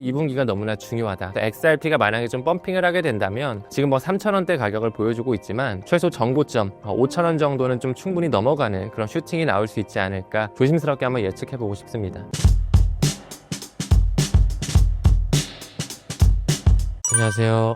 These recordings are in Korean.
2분기가 너무나 중요하다. XRP가 만약에 좀 펌핑을 하게 된다면 지금 뭐 3,000원대 가격을 보여주고 있지만 최소 정고점 5,000원 정도는 좀 충분히 넘어가는 그런 슈팅이 나올 수 있지 않을까 조심스럽게 한번 예측해보고 싶습니다. 안녕하세요.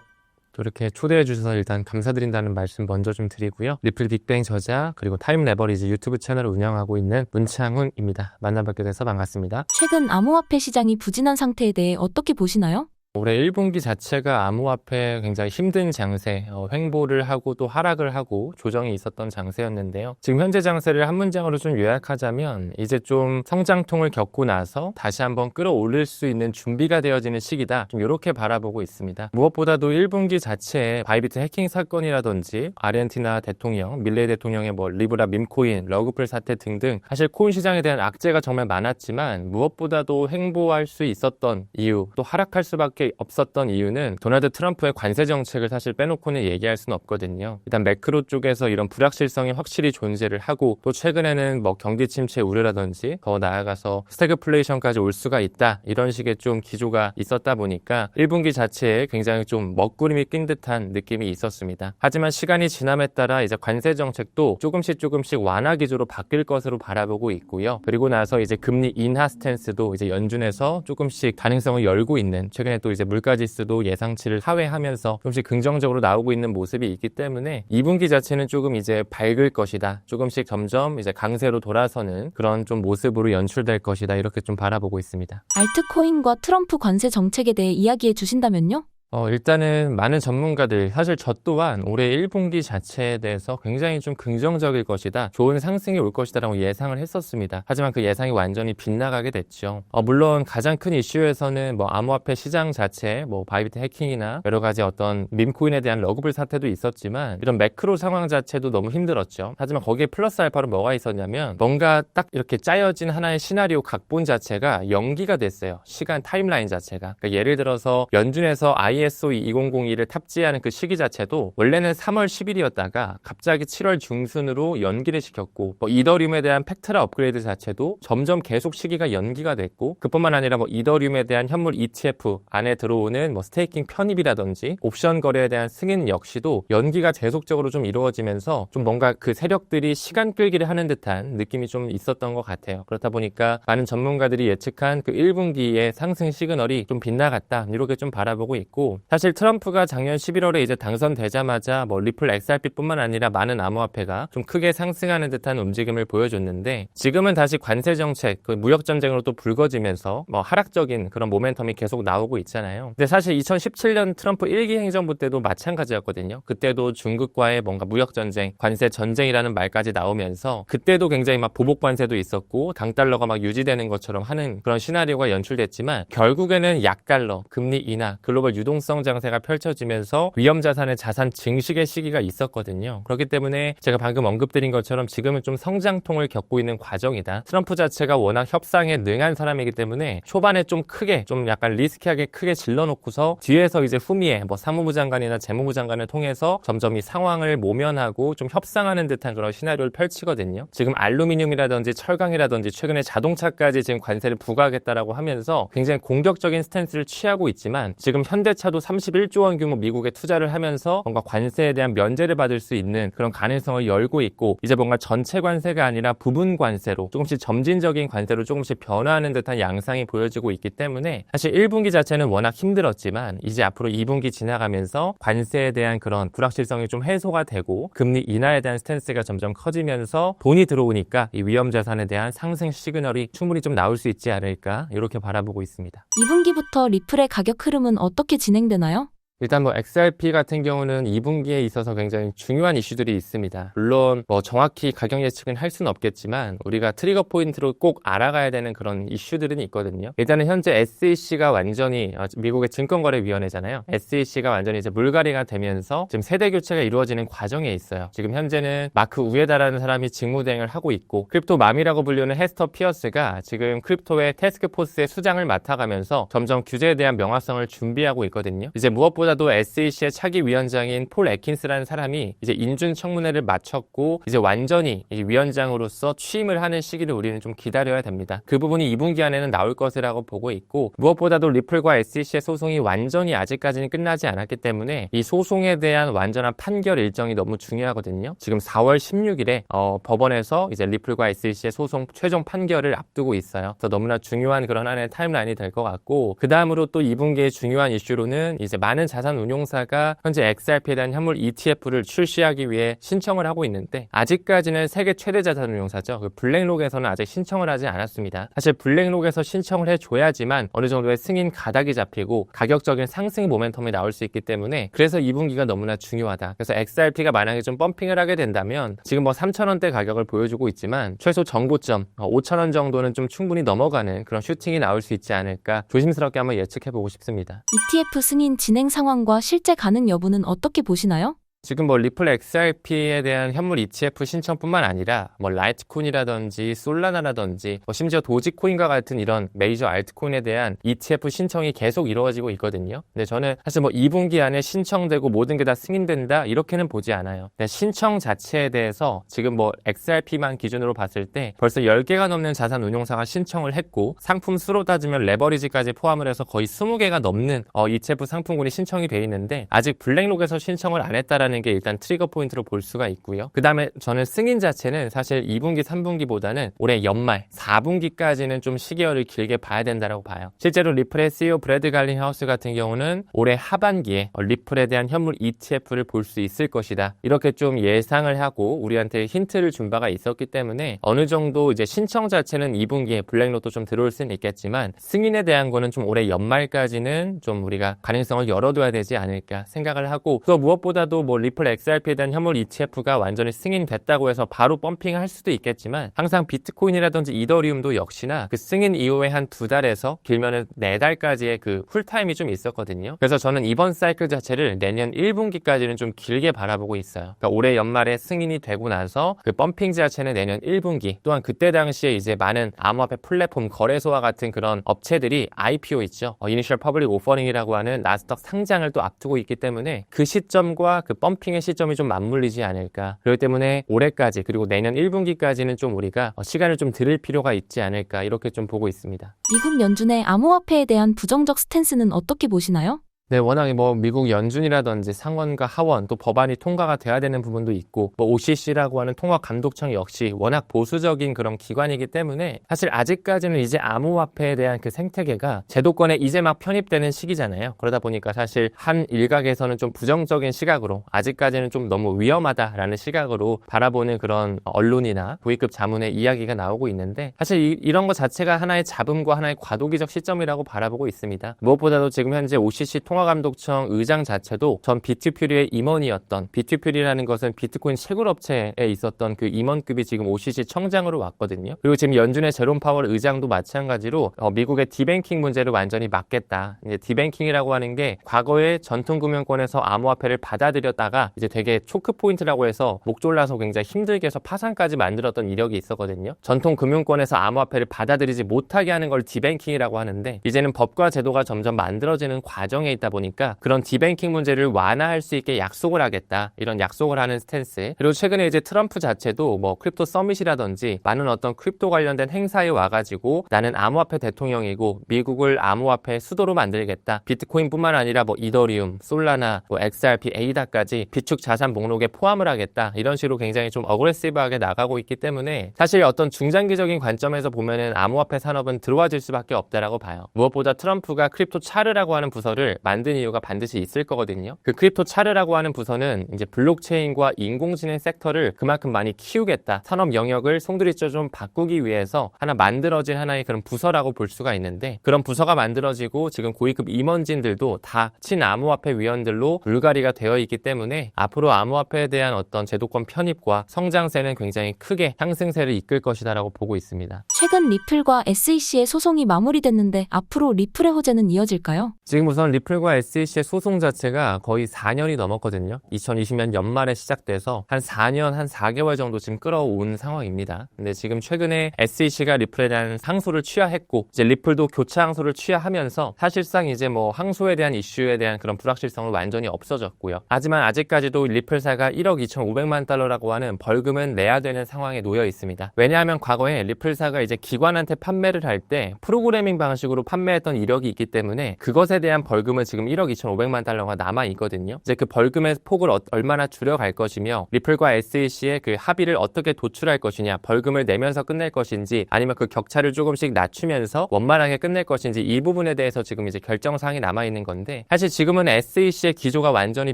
또 이렇게 초대해 주셔서 일단 감사드린다는 말씀 먼저 좀 드리고요. 리플 빅뱅 저자 그리고 타임 레버리지 유튜브 채널을 운영하고 있는 문창훈입니다. 만나뵙게 돼서 반갑습니다. 최근 암호화폐 시장이 부진한 상태에 대해 어떻게 보시나요? 올해 1분기 자체가 암호화폐 굉장히 힘든 장세, 횡보를 하고 또 하락을 하고 조정이 있었던 장세였는데요. 지금 현재 장세를 한 문장으로 좀 요약하자면 이제 좀 성장통을 겪고 나서 다시 한번 끌어올릴 수 있는 준비가 되어지는 시기다. 좀 이렇게 바라보고 있습니다. 무엇보다도 1분기 자체에 바이비트 해킹 사건이라든지 아르헨티나 대통령, 밀레이 대통령의 뭐 리브라 밈코인, 러그풀 사태 등등 사실 코인 시장에 대한 악재가 정말 많았지만 무엇보다도 횡보할 수 있었던 이유, 또 하락할 수밖에 없었던 이유는 도널드 트럼프의 관세 정책을 사실 빼놓고는 얘기할 수는 없거든요. 일단 매크로 쪽에서 이런 불확실성이 확실히 존재를 하고 또 최근에는 뭐 경기 침체 우려라든지 더 나아가서 스태그플레이션까지 올 수가 있다 이런 식의 좀 기조가 있었다 보니까 1분기 자체에 굉장히 좀 먹구름이 낀 듯한 느낌이 있었습니다. 하지만 시간이 지남에 따라 이제 관세 정책도 조금씩 완화 기조로 바뀔 것으로 바라보고 있고요. 그리고 나서 이제 금리 인하 스탠스도 이제 연준에서 조금씩 가능성을 열고 있는 최근에 또 이제 물가지수도 예상치를 하회하면서 조금씩 긍정적으로 나오고 있는 모습이 있기 때문에 2분기 자체는 조금 이제 밝을 것이다. 조금씩 점점 이제 강세로 돌아서는 그런 좀 모습으로 연출될 것이다. 이렇게 좀 바라보고 있습니다. 알트코인과 트럼프 관세 정책에 대해 이야기해 주신다면요? 일단은 많은 전문가들, 사실 저 또한 올해 1분기 자체에 대해서 굉장히 좀 긍정적일 것이다. 좋은 상승이 올 것이다 라고 예상을 했었습니다. 하지만 그 예상이 완전히 빗나가게 됐죠. 물론 가장 큰 이슈에서는 뭐 암호화폐 시장 자체, 뭐 바이비트 해킹이나 여러 가지 어떤 밈코인에 대한 러그블 사태도 있었지만 이런 매크로 상황 자체도 너무 힘들었죠. 하지만 거기에 플러스 알파로 뭐가 있었냐면 뭔가 딱 이렇게 짜여진 하나의 시나리오 각본 자체가 연기가 됐어요. 시간 타임라인 자체가. 그러니까 예를 들어서 연준에서 ISO 2002를 탑재하는 그 시기 자체도 원래는 3월 10일이었다가 갑자기 7월 중순으로 연기를 시켰고 뭐 이더리움에 대한 팩트라 업그레이드 자체도 점점 계속 시기가 연기가 됐고 그뿐만 아니라 뭐 이더리움에 대한 현물 ETF 안에 들어오는 뭐 스테이킹 편입이라든지 옵션 거래에 대한 승인 역시도 연기가 계속적으로 좀 이루어지면서 좀 뭔가 그 세력들이 시간 끌기를 하는 듯한 느낌이 좀 있었던 것 같아요. 그렇다 보니까 많은 전문가들이 예측한 그 1분기의 상승 시그널이 좀 빗나갔다 이렇게 좀 바라보고 있고 사실 트럼프가 작년 11월에 이제 당선되자마자 뭐 리플 XRP뿐만 아니라 많은 암호화폐가 좀 크게 상승하는 듯한 움직임을 보여줬는데 지금은 다시 관세 정책, 그 무역 전쟁으로 또 불거지면서 뭐 하락적인 그런 모멘텀이 계속 나오고 있잖아요. 근데 사실 2017년 트럼프 1기 행정부 때도 마찬가지였거든요. 그때도 중국과의 뭔가 무역 전쟁, 관세 전쟁이라는 말까지 나오면서 그때도 굉장히 막 보복 관세도 있었고 당달러가 막 유지되는 것처럼 하는 그런 시나리오가 연출됐지만 결국에는 약달러, 금리 인하, 글로벌 유동성 장세가 펼쳐지면서 위험자산의 자산 증식의 시기가 있었거든요. 그렇기 때문에 제가 방금 언급드린 것처럼 지금은 좀 성장통을 겪고 있는 과정이다. 트럼프 자체가 워낙 협상에 능한 사람이기 때문에 초반에 좀 크게 좀 약간 리스키하게 크게 질러놓고서 뒤에서 이제 후미에 뭐 사무부 장관이나 재무부 장관을 통해서 점점 이 상황을 모면하고 좀 협상하는 듯한 그런 시나리오를 펼치거든요. 지금 알루미늄이라든지 철강이라든지 최근에 자동차까지 지금 관세를 부과하겠다라고 하면서 굉장히 공격적인 스탠스를 취하고 있지만 지금 현대차도 31조 원 규모 미국에 투자를 하면서 뭔가 관세에 대한 면제를 받을 수 있는 그런 가능성을 열고 있고 이제 뭔가 전체 관세가 아니라 부분 관세로 조금씩 점진적인 관세로 조금씩 변화하는 듯한 양상이 보여지고 있기 때문에 사실 1분기 자체는 워낙 힘들었지만 이제 앞으로 2분기 지나가면서 관세에 대한 그런 불확실성이 좀 해소가 되고 금리 인하에 대한 스탠스가 점점 커지면서 돈이 들어오니까 이 위험자산에 대한 상승 시그널이 충분히 좀 나올 수 있지 않을까 이렇게 바라보고 있습니다. 2분기부터 리플의 가격 흐름은 어떻게 진행되나요? 일단 뭐 XRP 같은 경우는 2분기에 있어서 굉장히 중요한 이슈들이 있습니다. 물론 뭐 정확히 가격 예측은 할 수는 없겠지만 우리가 트리거 포인트로 꼭 알아가야 되는 그런 이슈들은 있거든요. 일단은 현재 SEC가 완전히 미국의 증권거래위원회잖아요. SEC가 완전히 이제 물갈이가 되면서 지금 세대 교체가 이루어지는 과정에 있어요. 지금 현재는 마크 우에다라는 사람이 직무대행을 하고 있고 크립토맘이라고 불리는 헤스터 피어스가 지금 크립토의 태스크포스의 수장을 맡아가면서 점점 규제에 대한 명확성을 준비하고 있거든요. 이제 무엇보다 무엇보다도 SEC의 차기 위원장인 폴 애킨스라는 사람이 이제 인준 청문회를 마쳤고 이제 완전히 위원장으로서 취임을 하는 시기를 우리는 좀 기다려야 됩니다. 그 부분이 2분기 안에는 나올 것이라고 보고 있고, 무엇보다도 리플과 SEC의 소송이 완전히 아직까지는 끝나지 않았기 때문에 이 소송에 대한 완전한 판결 일정이 너무 중요하거든요. 지금 4월 16일에 법원에서 이제 리플과 SEC의 소송 최종 판결을 앞두고 있어요. 그래서 너무나 중요한 그런 하나의 타임라인이 될 것 같고, 그 다음으로 또 2분기의 중요한 이슈로는 이제 많은 자산 운용사가 현재 XRP에 대한 현물 ETF를 출시하기 위해 신청을 하고 있는데, 아직까지는 세계 최대 자산 운용사죠. 그 블랙록에서는 아직 신청을 하지 않았습니다. 사실 블랙록에서 신청을 해줘야지만 어느 정도의 승인 가닥이 잡히고 가격적인 상승 모멘텀이 나올 수 있기 때문에, 그래서 2분기가 너무나 중요하다. 그래서 XRP가 만약에 좀 펌핑을 하게 된다면 지금 뭐 3,000원대 가격을 보여주고 있지만 최소 정고점 5,000원 정도는 좀 충분히 넘어가는 그런 슈팅이 나올 수 있지 않을까 조심스럽게 한번 예측해보고 싶습니다. ETF 승인 진행 상황과 실제 가능 여부는 어떻게 보시나요? 지금 뭐 리플 XRP에 대한 현물 ETF 신청뿐만 아니라 뭐 라이트코인이라든지 솔라나라든지 심지어 도지코인과 같은 이런 메이저 알트코인에 대한 ETF 신청이 계속 이루어지고 있거든요. 근데 저는 사실 뭐 2분기 안에 신청되고 모든 게 다 승인된다 이렇게는 보지 않아요. 근데 신청 자체에 대해서 지금 뭐 XRP만 기준으로 봤을 때 벌써 10개가 넘는 자산 운용사가 신청을 했고, 상품 수로 따지면 레버리지까지 포함을 해서 거의 20개가 넘는 ETF 상품군이 신청이 돼 있는데, 아직 블랙록에서 신청을 안 했다라는 게 일단 트리거 포인트로 볼 수가 있고요. 그 다음에 저는 승인 자체는 사실 2분기, 3분기보다는 올해 연말 4분기까지는 좀 시기열을 길게 봐야 된다고 봐요. 실제로 리플의 CEO 브래드 갈링하우스 같은 경우는 올해 하반기에 리플에 대한 현물 ETF를 볼 수 있을 것이다, 이렇게 좀 예상을 하고 우리한테 힌트를 준 바가 있었기 때문에 어느 정도 이제 신청 자체는 2분기에 블랙록도 좀 들어올 수는 있겠지만, 승인에 대한 거는 좀 올해 연말까지는 좀 우리가 가능성을 열어둬야 되지 않을까 생각을 하고, 또 무엇보다도 뭐 리플 XRP에 대한 현물 ETF가 완전히 승인됐다고 해서 바로 펌핑할 수도 있겠지만, 항상 비트코인이라든지 이더리움도 역시나 그 승인 이후에 한 2달에서 길면은 4달까지의 그 쿨타임이 좀 있었거든요. 그래서 저는 이번 사이클 자체를 내년 1분기까지는 좀 길게 바라보고 있어요. 그러니까 올해 연말에 승인이 되고 나서 그 펌핑 자체는 내년 1분기, 또한 그때 당시에 이제 많은 암호화폐 플랫폼 거래소와 같은 그런 업체들이 IPO 있죠. 이니셜 퍼블릭 오퍼링이라고 하는 나스닥 상장을 또 앞두고 있기 때문에 그 시점과 그 펌핑의 시점이 좀 맞물리지 않을까. 그렇기 때문에 올해까지 그리고 내년 1분기까지는 좀 우리가 시간을 좀 들일 필요가 있지 않을까, 이렇게 좀 보고 있습니다. 미국 연준의 암호화폐에 대한 부정적 스탠스는 어떻게 보시나요? 네, 워낙에 뭐 미국 연준이라든지 상원과 하원, 또 법안이 통과가 돼야 되는 부분도 있고, 뭐 OCC라고 하는 통화감독청 역시 워낙 보수적인 그런 기관이기 때문에 사실 아직까지는 이제 암호화폐에 대한 그 생태계가 제도권에 이제 막 편입되는 시기잖아요. 그러다 보니까 사실 한 일각에서는 좀 부정적인 시각으로, 아직까지는 좀 너무 위험하다라는 시각으로 바라보는 그런 언론이나 고위급 자문의 이야기가 나오고 있는데, 사실 이런 것 자체가 하나의 잡음과 하나의 과도기적 시점이라고 바라보고 있습니다. 무엇보다도 지금 현재 OCC 통화감독청 의장 자체도 전 비트퓨리의 임원이었던, 비트퓨리라는 것은 비트코인 채굴업체에 있었던 그 임원급이 지금 OCC 청장으로 왔거든요. 그리고 지금 연준의 제롬 파월 의장도 마찬가지로 미국의 디뱅킹 문제를 완전히 막겠다. 이제 디뱅킹이라고 하는 게 과거에 전통금융권에서 암호화폐를 받아들였다가 이제 되게 초크 포인트라고 해서 목 졸라서 굉장히 힘들게 해서 파산까지 만들었던 이력이 있었거든요. 전통금융권에서 암호화폐를 받아들이지 못하게 하는 걸 디뱅킹이라고 하는데, 이제는 법과 제도가 점점 만들어지는 과정에 있다 보니까 그런 디뱅킹 문제를 완화할 수 있게 약속을 하겠다, 이런 약속을 하는 스탠스. 그리고 최근에 이제 트럼프 자체도 뭐 크립토 서밋이라든지 많은 어떤 크립토 관련된 행사에 와가지고 나는 암호화폐 대통령이고 미국을 암호화폐 수도로 만들겠다, 비트코인뿐만 아니라 뭐 이더리움, 솔라나, 뭐 XRP, 에이다까지 비축 자산 목록에 포함을 하겠다, 이런 식으로 굉장히 좀 어그레시브하게 나가고 있기 때문에 사실 어떤 중장기적인 관점에서 보면은 암호화폐 산업은 들어와질 수밖에 없다라고 봐요. 무엇보다 트럼프가 크립토 차르라고 하는 부서를 만든 이유가 반드시 있을 거거든요. 그 크립토 차르라고 하는 부서는 이제 블록체인과 인공지능 섹터를 그만큼 많이 키우겠다, 산업 영역을 송두리째 좀 바꾸기 위해서 하나 만들어진 하나의 그런 부서라고 볼 수가 있는데, 그런 부서가 만들어지고 지금 고위급 임원진들도 다 친암호화폐 위원들로 물갈이가 되어 있기 때문에 앞으로 암호화폐에 대한 어떤 제도권 편입과 성장세는 굉장히 크게 상승세를 이끌 것이다라고 보고 있습니다. 최근 리플과 SEC의 소송이 마무리됐는데 앞으로 리플의 호재는 이어질까요? 지금 우선 리플과 리플과 SEC의 소송 자체가 거의 4년이 넘었거든요. 2020년 연말에 시작돼서 한 4년, 한 4개월 정도 지금 끌어온 상황입니다. 근데 지금 최근에 SEC가 리플에 대한 항소를 취하했고, 이제 리플도 교차 항소를 취하하면서 사실상 이제 뭐 항소에 대한 이슈에 대한 그런 불확실성은 완전히 없어졌고요. 하지만 아직까지도 리플사가 1억 2,500만 달러라고 하는 벌금은 내야 되는 상황에 놓여 있습니다. 왜냐하면 과거에 리플사가 이제 기관한테 판매를 할 때 프로그래밍 방식으로 판매했던 이력이 있기 때문에 그것에 대한 벌금은 지금 1억 2,500만 달러가 남아 있거든요. 이제 그 벌금의 폭을 얼마나 줄여갈 것이며 리플과 SEC의 그 합의를 어떻게 도출할 것이냐, 벌금을 내면서 끝낼 것인지 아니면 그 격차를 조금씩 낮추면서 원만하게 끝낼 것인지 이 부분에 대해서 지금 이제 결정사항이 남아 있는 건데, 사실 지금은 SEC의 기조가 완전히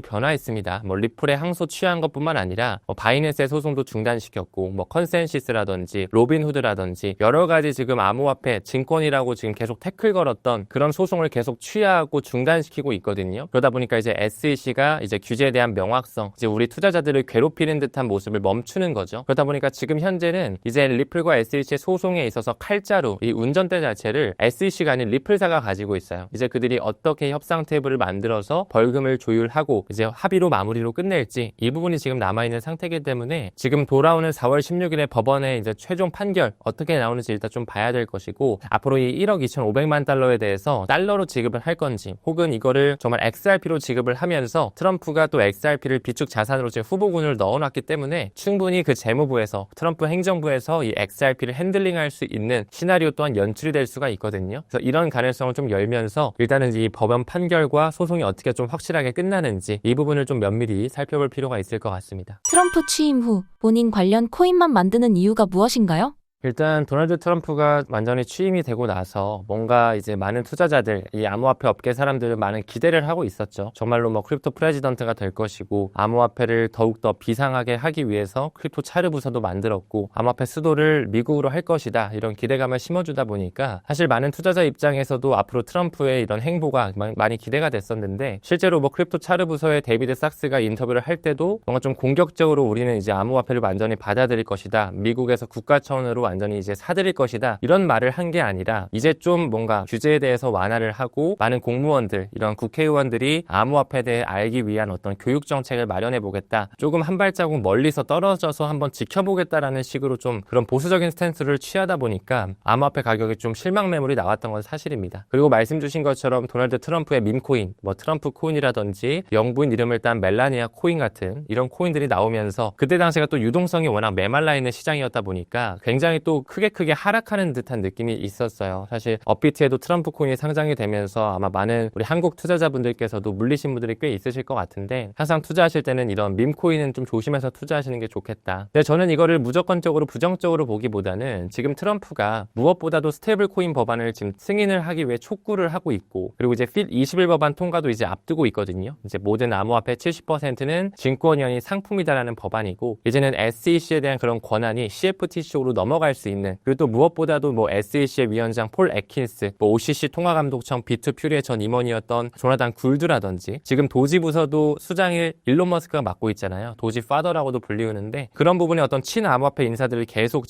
변화했습니다. 뭐 리플의 항소 취한 것뿐만 아니라 뭐 바이낸스의 소송도 중단시켰고, 뭐 컨센시스라든지 로빈후드라든지 여러 가지 지금 암호화폐 증권이라고 지금 계속 태클 걸었던 그런 소송을 계속 취하하고 중단시키고 있거든요. 그러다 보니까 이제 SEC가 이제 규제에 대한 명확성, 이제 우리 투자자들을 괴롭히는 듯한 모습을 멈추는 거죠. 그러다 보니까 지금 현재는 이제 리플과 SEC의 소송에 있어서 칼자루, 이 운전대 자체를 SEC가 아닌 리플사가 가지고 있어요. 이제 그들이 어떻게 협상 테이블을 만들어서 벌금을 조율하고 이제 합의로 마무리로 끝낼지, 이 부분이 지금 남아있는 상태이기 때문에 지금 돌아오는 4월 16일에 법원의 이제 최종 판결 어떻게 나오는지 일단 좀 봐야 될 것이고, 앞으로 이 1억 2,500만 달러에 대해서 달러로 지급을 할 건지, 혹은 이거를 정말 XRP로 지급을 하면서 트럼프가 또 XRP를 비축 자산으로 지금 후보군을 넣어놨기 때문에 충분히 그 재무부에서, 트럼프 행정부에서 이 XRP를 핸들링할 수 있는 시나리오 또한 연출이 될 수가 있거든요. 그래서 이런 가능성을 좀 열면서 일단은 이 법원 판결과 소송이 어떻게 좀 확실하게 끝나는지 이 부분을 좀 면밀히 살펴볼 필요가 있을 것 같습니다. 트럼프 취임 후 본인 관련 코인만 만드는 이유가 무엇인가요? 일단 도널드 트럼프가 완전히 취임이 되고 나서 뭔가 이제 많은 투자자들, 이 암호화폐 업계 사람들은 많은 기대를 하고 있었죠. 정말로 뭐 크립토 프레지던트가 될 것이고, 암호화폐를 더욱더 비상하게 하기 위해서 크립토 차르 부서도 만들었고, 암호화폐 수도를 미국으로 할 것이다, 이런 기대감을 심어주다 보니까 사실 많은 투자자 입장에서도 앞으로 트럼프의 이런 행보가 많이 기대가 됐었는데, 실제로 뭐 크립토 차르 부서의 데이비드 sak스가 인터뷰를 할 때도 뭔가 좀 공격적으로 우리는 이제 암호화폐를 완전히 받아들일 것이다, 미국에서 국가 차원으로 완전히 이제 사들일 것이다, 이런 말을 한 게 아니라 이제 좀 뭔가 규제에 대해서 완화를 하고 많은 공무원들, 이런 국회의원들이 암호화폐에 대해 알기 위한 어떤 교육 정책을 마련해 보겠다, 조금 한 발자국 멀리서 떨어져서 한번 지켜보겠다라는 식으로 좀 그런 보수적인 스탠스를 취하다 보니까 암호화폐 가격이 좀 실망 매물이 나왔던 건 사실입니다. 그리고 말씀 주신 것처럼 도널드 트럼프의 밈코인, 뭐 트럼프 코인이라든지 영부인 이름을 딴 멜라니아 코인 같은 이런 코인들이 나오면서 그때 당시가 또 유동성이 워낙 메말라 있는 시장이었다 보니까 굉장히 또 크게 하락하는 듯한 느낌이 있었어요. 사실 업비트에도 트럼프 코인이 상장이 되면서 아마 많은 우리 한국 투자자분들께서도 물리신 분들이 꽤 있으실 것 같은데, 항상 투자하실 때는 이런 밈코인은 좀 조심해서 투자하시는 게 좋겠다. 근데 저는 이거를 무조건적으로 부정적으로 보기보다는 지금 트럼프가 무엇보다도 스테이블 코인 법안을 지금 승인을 하기 위해 촉구를 하고 있고, 그리고 이제 필 21 법안 통과도 이제 앞두고 있거든요. 이제 모든 암호화폐 70%는 증권이 아닌 상품이다라는 법안이고, 이제는 SEC에 대한 그런 권한이 CFTC 쪽으로 넘어갈 수 있는, 그리고 또 무엇보다도 뭐 SEC의 위원장 폴 애킨스, 뭐 OCC 통화감독청 비투퓨리의 전 임원이었던 조나단 굴드라든지, 지금 도지 부서도 수장을 일론 머스크가 맡고 있잖아요. 도지 파더라고도 불리우는데, 그런 부분에 어떤 친암호화폐 인사들을 계속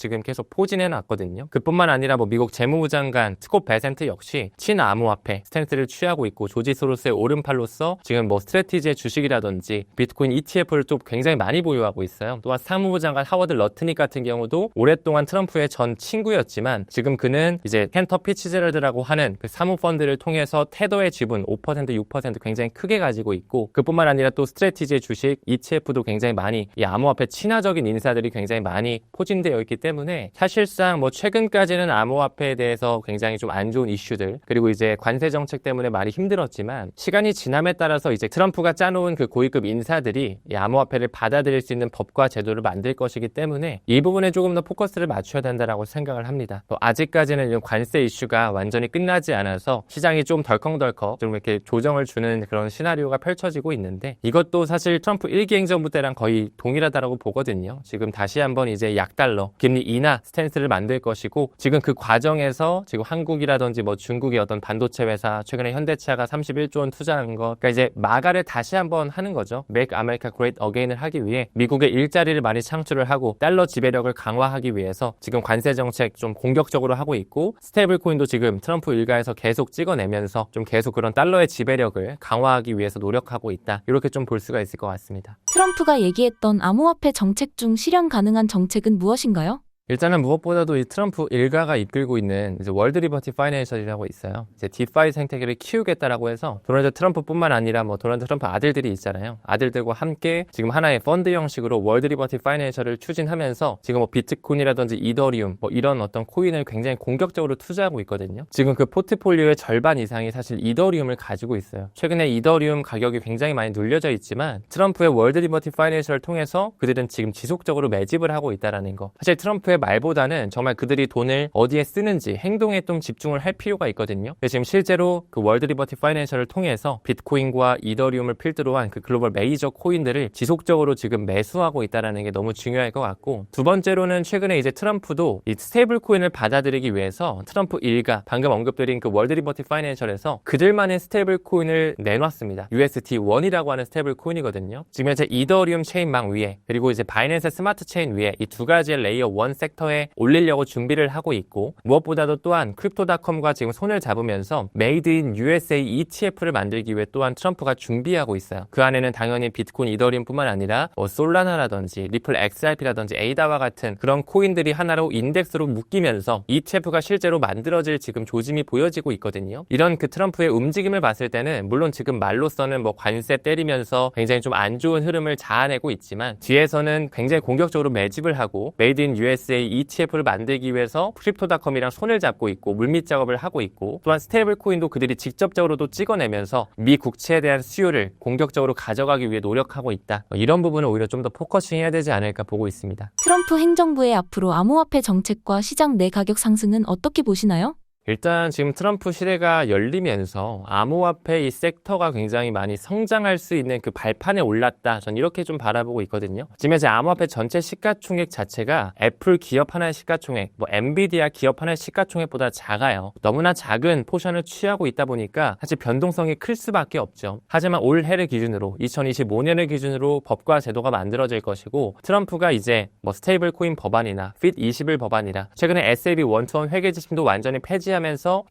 포진해 놨거든요. 그뿐만 아니라 뭐 미국 재무부 장관 스콧 베센트 역시 친암호화폐 스탠스를 취하고 있고, 조지 소로스의 오른팔로서 지금 뭐 스트래티지의 주식이라든지 비트코인 ETF를 좀 굉장히 많이 보유하고 있어요. 또한 사무부 장관 하워드 러트닉 같은 경우도 오랫동안 트럼프의 전 친구였지만 지금 그는 이제 켄터 피츠제럴드라고 하는 그 사모펀드를 통해서 테더의 지분 5% 6% 굉장히 크게 가지고 있고, 그뿐만 아니라 또 스트래티지의 주식 ETF도 굉장히 많이, 이 암호화폐 친화적인 인사들이 굉장히 많이 포진되어 있기 때문에 사실상 뭐 최근까지는 암호화폐에 대해서 굉장히 좀 안 좋은 이슈들, 그리고 이제 관세 정책 때문에 많이 힘들었지만 시간이 지남에 따라서 이제 트럼프가 짜놓은 그 고위급 인사들이 이 암호화폐를 받아들일 수 있는 법과 제도를 만들 것이기 때문에 이 부분에 조금 더 포커스를 맞춰야 된다라고 생각을 합니다. 또 아직까지는 관세 이슈가 완전히 끝나지 않아서 시장이 좀 덜컹덜컹 좀 이렇게 조정을 주는 그런 시나리오가 펼쳐지고 있는데, 이것도 사실 트럼프 1기 행정부 때랑 거의 동일하다라고 보거든요. 지금 다시 한번 이제 약달러 금리 인하 스탠스를 만들 것이고, 지금 그 과정에서 지금 한국이라든지 뭐 중국의 어떤 반도체 회사, 최근에 현대차가 31조 원 투자한 거, 그러니까 이제 마가를 다시 한번 하는 거죠. Make America Great Again을 하기 위해 미국의 일자리를 많이 창출을 하고 달러 지배력을 강화하기 위해서 지금 관세 정책 좀 공격적으로 하고 있고 스테이블 코인도 지금 트럼프 일가에서 계속 찍어내면서 좀 계속 그런 달러의 지배력을 강화하기 위해서 노력하고 있다. 이렇게 좀 볼 수가 있을 것 같습니다. 트럼프가 얘기했던 암호화폐 정책 중 실현 가능한 정책은 무엇인가요? 일단은 무엇보다도 이 트럼프 일가가 이끌고 있는 이제 월드 리버티 파이낸셜이라고 있어요. 이제 디파이 생태계를 키우겠다라고 해서 도널드 트럼프뿐만 아니라 뭐 도널드 트럼프 아들들이 있잖아요. 아들들과 함께 지금 하나의 펀드 형식으로 월드 리버티 파이낸셜을 추진하면서 지금 뭐 비트코인이라든지 이더리움 뭐 이런 어떤 코인을 굉장히 공격적으로 투자하고 있거든요. 지금 그 포트폴리오의 절반 이상이 사실 이더리움을 가지고 있어요. 최근에 이더리움 가격이 굉장히 많이 눌려져 있지만 트럼프의 월드 리버티 파이낸셜을 통해서 그들은 지금 지속적으로 매집을 하고 있다라는 거. 사실 트럼프의 말보다는 정말 그들이 돈을 어디에 쓰는지 행동에 좀 집중을 할 필요가 있거든요. 지금 실제로 그 월드 리버티 파이낸셜을 통해서 비트코인과 이더리움을 필두로 한 그 글로벌 메이저 코인들을 지속적으로 지금 매수하고 있다는 게 너무 중요할 것 같고, 두 번째로는 최근에 이제 트럼프도 이 스테이블 코인을 받아들이기 위해서 트럼프 일가 방금 언급드린 그 월드 리버티 파이낸셜에서 그들만의 스테이블 코인을 내놨습니다. UST1이라고 하는 스테이블 코인이거든요. 지금 현재 이더리움 체인망 위에 그리고 이제 바이낸스 스마트 체인 위에 이 두 가지의 레이어 1 섹터에 올리려고 준비를 하고 있고, 무엇보다도 또한 크립토닷컴과 지금 손을 잡으면서 메이드 인 USA ETF를 만들기 위해 또한 트럼프가 준비하고 있어요. 그 안에는 당연히 비트코인, 이더리움뿐만 아니라 뭐 솔라나라든지 리플 XRP라든지 에이다와 같은 그런 코인들이 하나로 인덱스로 묶이면서 ETF가 실제로 만들어질 지금 조짐이 보여지고 있거든요. 이런 그 트럼프의 움직임을 봤을 때는 물론 지금 말로서는 뭐 관세 때리면서 굉장히 좀 안 좋은 흐름을 자아내고 있지만 뒤에서는 굉장히 공격적으로 매집을 하고 메이드 인 USA ETF를 만들기 위해서 크립토닷컴이랑 손을 잡고 있고 물밑 작업을 하고 있고, 또한 스테이블 코인도 그들이 직접적으로도 찍어내면서 미 국채에 대한 수요를 공격적으로 가져가기 위해 노력하고 있다. 이런 부분을 오히려 좀 더 포커싱 해야 되지 않을까 보고 있습니다. 트럼프 행정부의 앞으로 암호화폐 정책과 시장 내 가격 상승은 어떻게 보시나요? 일단 지금 트럼프 시대가 열리면서 암호화폐 이 섹터가 굉장히 많이 성장할 수 있는 그 발판에 올랐다. 전 이렇게 좀 바라보고 있거든요. 지금 이제 암호화폐 전체 시가총액 자체가 애플 기업 하나의 시가총액, 뭐 엔비디아 기업 하나의 시가총액보다 작아요. 너무나 작은 포션을 취하고 있다 보니까 사실 변동성이 클 수밖에 없죠. 하지만 올해를 기준으로 2025년을 기준으로 법과 제도가 만들어질 것이고, 트럼프가 이제 뭐 스테이블 코인 법안이나 FIT21 법안이나 최근에 SAB 원투원 회계 지침도 완전히 폐지하면서